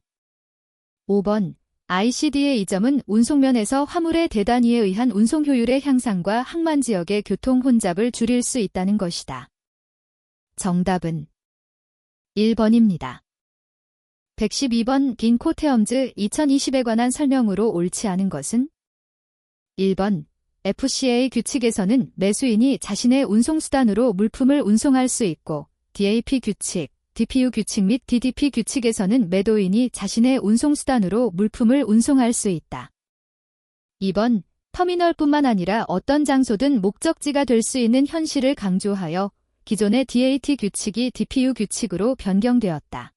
5번 ICD의 이점은 운송면에서 화물의 대단위에 의한 운송 효율의 향상과 항만 지역의 교통 혼잡을 줄일 수 있다는 것이다. 정답은 1번입니다. 112번 빈코테엄즈 2020에 관한 설명으로 옳지 않은 것은? 1번 FCA 규칙에서는 매수인이 자신의 운송수단으로 물품을 운송할 수 있고 DAP 규칙, DPU 규칙 및 DDP 규칙에서는 매도인이 자신의 운송수단으로 물품을 운송할 수 있다. 2번 터미널뿐만 아니라 어떤 장소든 목적지가 될 수 있는 현실을 강조하여 기존의 DAT 규칙이 DPU 규칙으로 변경되었다.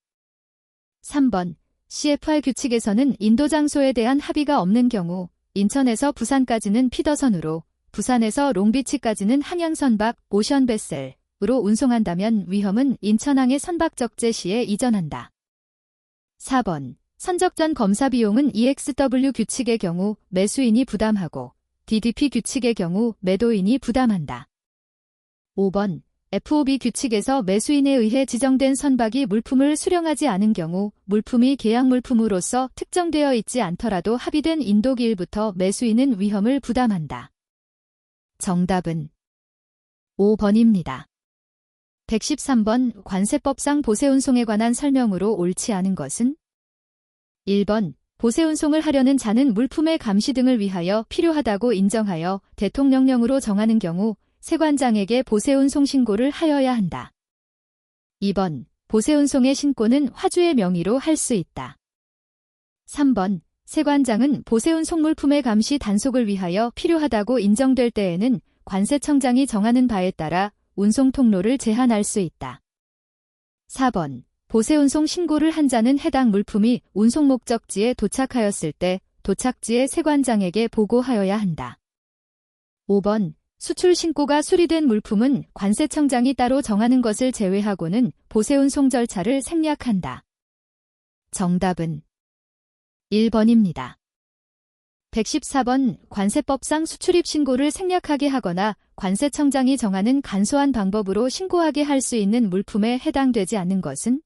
3번 CFR 규칙에서는 인도 장소에 대한 합의가 없는 경우 인천에서 부산까지는 피더선으로, 부산에서 롱비치까지는 항양선박 오션베셀으로 운송한다면 위험은 인천항의 선박적재 시에 이전한다. 4번 선적전 검사 비용은 EXW 규칙의 경우 매수인이 부담하고 DDP 규칙의 경우 매도인이 부담한다. 5번 FOB 규칙에서 매수인에 의해 지정된 선박이 물품을 수령하지 않은 경우 물품이 계약 물품으로서 특정되어 있지 않더라도 합의된 인도기일부터 매수인은 위험을 부담한다. 정답은 5번입니다. 113번 관세법상 보세운송에 관한 설명으로 옳지 않은 것은? 1번 보세운송을 하려는 자는 물품의 감시 등을 위하여 필요하다고 인정하여 대통령령으로 정하는 경우 세관장에게 보세운송 신고를 하여야 한다. 2번 보세운송의 신고는 화주의 명의로 할 수 있다. 3번 세관장은 보세운송 물품의 감시 단속을 위하여 필요하다고 인정될 때에는 관세청장이 정하는 바에 따라 운송 통로를 제한할 수 있다. 4번 보세운송 신고를 한 자는 해당 물품이 운송 목적지에 도착하였을 때 도착지의 세관장에게 보고하여야 한다. 5번 수출 신고가 수리된 물품은 관세청장이 따로 정하는 것을 제외하고는 보세운송 절차를 생략한다. 정답은 1번입니다. 114번 관세법상 수출입 신고를 생략하게 하거나 관세청장이 정하는 간소한 방법으로 신고하게 할 수 있는 물품에 해당되지 않는 것은?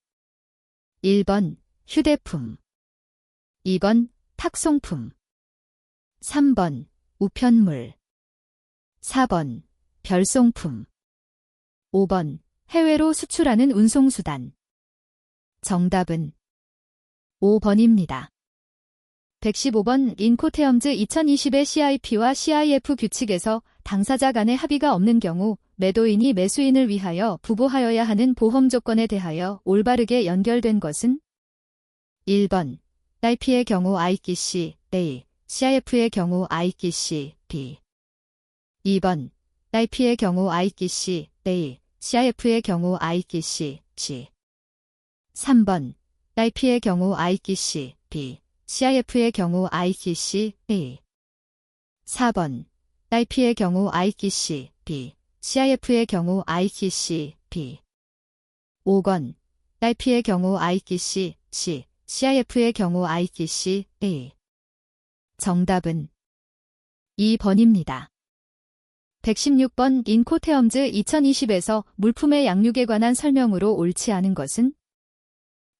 1번 휴대품 2번 탁송품 3번 우편물 4번 별송품 5번 해외로 수출하는 운송수단 정답은 5번입니다. 115번 인코테엄즈 2020의 CIP와 CIF 규칙에서 당사자 간의 합의가 없는 경우 매도인이 매수인을 위하여 부보하여야 하는 보험 조건에 대하여 올바르게 연결된 것은? 1번 IP의 경우 IKC A, CIF의 경우 IKC B 2번 IP의 경우 IGC, A, CIF의 경우 IGC, G. 3번 IP의 경우 IGC, B, CIF의 경우 IGC, A. 4번 IP의 경우 IGC, B, CIF의 경우 IGC, B. 5번 IP의 경우 IGC, C, CIF의 경우 IGC, A. 정답은 2번입니다. 116번 인코테엄즈 2020에서 물품의 양육에 관한 설명으로 옳지 않은 것은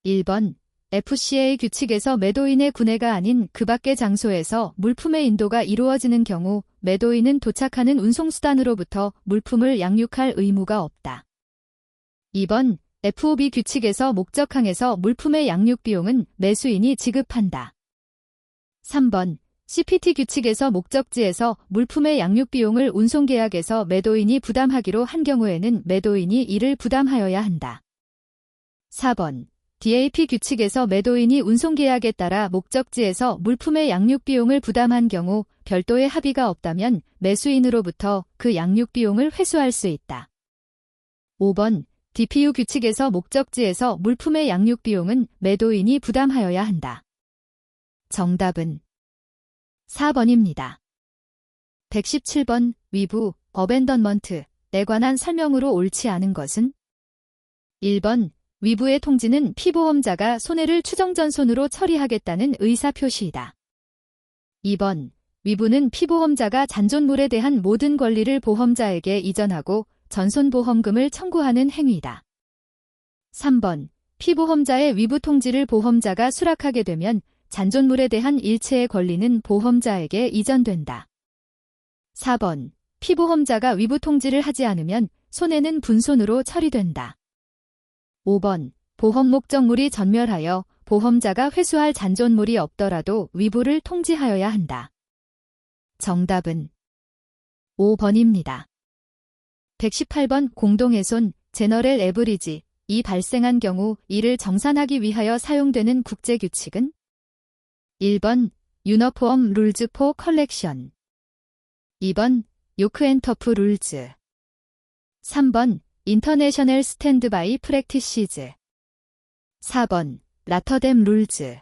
1번 FCA 규칙에서 매도인의 구내가 아닌 그 밖의 장소에서 물품의 인도가 이루어지는 경우 매도인은 도착하는 운송수단으로부터 물품을 양육할 의무가 없다. 2번 FOB 규칙에서 목적항에서 물품의 양육 비용은 매수인이 지급한다. 3번 CPT 규칙에서 목적지에서 물품의 양육 비용을 운송계약에서 매도인이 부담하기로 한 경우에는 매도인이 이를 부담하여야 한다. 4번 DAP 규칙에서 매도인이 운송계약에 따라 목적지에서 물품의 양육 비용을 부담한 경우 별도의 합의가 없다면 매수인으로부터 그 양육 비용을 회수할 수 있다. 5번 DPU 규칙에서 목적지에서 물품의 양육 비용은 매도인이 부담하여야 한다. 정답은 4번입니다. 117번 위부 어벤던먼트에 관한 설명으로 옳지 않은 것은 1번 위부의 통지는 피보험자가 손해를 추정전손으로 처리하겠다는 의사표시이다. 2번 위부는 피보험자가 잔존물에 대한 모든 권리를 보험자에게 이전하고 전손보험금을 청구하는 행위이다. 3번 피보험자의 위부 통지를 보험자가 수락하게 되면 잔존물에 대한 일체의 권리는 보험자에게 이전된다. 4번 피보험자가 위부 통지를 하지 않으면 손해는 분손으로 처리된다. 5번 보험 목적물이 전멸하여 보험자가 회수할 잔존물이 없더라도 위부를 통지하여야 한다. 정답은 5번입니다. 118번 공동훼손 제너럴 에브리지 이 발생한 경우 이를 정산하기 위하여 사용되는 국제규칙은 1번 유너폼 룰즈 포 컬렉션 2번 요크앤터프 룰즈 3번 인터내셔널 스탠드바이 프랙티시즈 4번 라터뎀 룰즈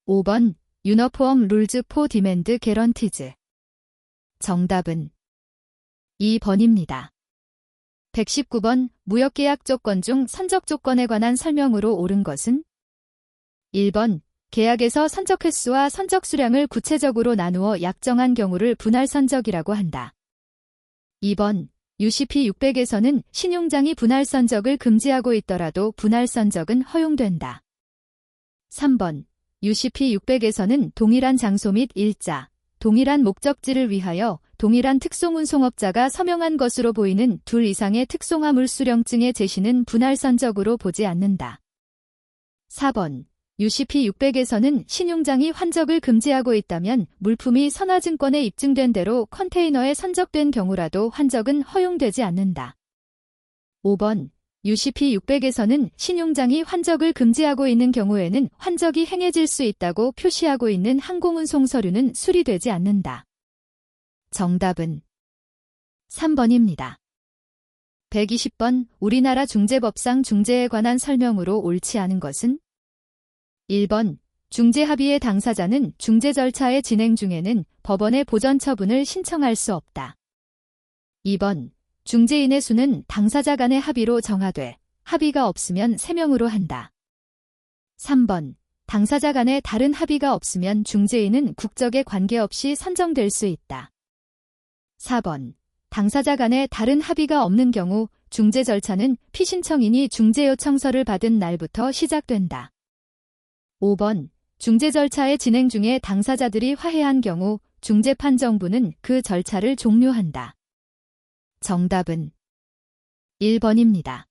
5번 유너폼 룰즈 포 디맨드 개런티즈 정답은 2번입니다. 119번 무역계약 조건 중 선적 조건에 관한 설명으로 옳은 것은 1번 계약에서 선적 횟수와 선적 수량을 구체적으로 나누어 약정한 경우를 분할 선적이라고 한다. 2번 UCP 600에서는 신용장이 분할 선적을 금지하고 있더라도 분할 선적은 허용된다. 3번 UCP 600에서는 동일한 장소 및 일자, 동일한 목적지를 위하여 동일한 특송운송업자가 서명한 것으로 보이는 둘 이상의 특송화물 수령증의 제시는 분할 선적으로 보지 않는다. 4번 UCP 600에서는 신용장이 환적을 금지하고 있다면 물품이 선화증권에 입증된 대로 컨테이너에 선적된 경우라도 환적은 허용되지 않는다. 5번 UCP 600에서는 신용장이 환적을 금지하고 있는 경우에는 환적이 행해질 수 있다고 표시하고 있는 항공운송 서류는 수리되지 않는다. 정답은 3번입니다. 120번 우리나라 중재법상 중재에 관한 설명으로 옳지 않은 것은 1번 중재합의의 당사자는 중재 절차의 진행 중에는 법원에 보전 처분을 신청할 수 없다. 2번 중재인의 수는 당사자 간의 합의로 정하되 합의가 없으면 3명으로 한다. 3번 당사자 간에 다른 합의가 없으면 중재인은 국적에 관계없이 선정될 수 있다. 4번 당사자 간에 다른 합의가 없는 경우 중재 절차는 피신청인이 중재 요청서를 받은 날부터 시작된다. 5번 중재 절차의 진행 중에 당사자들이 화해한 경우 중재판정부는 그 절차를 종료한다. 정답은 1번입니다.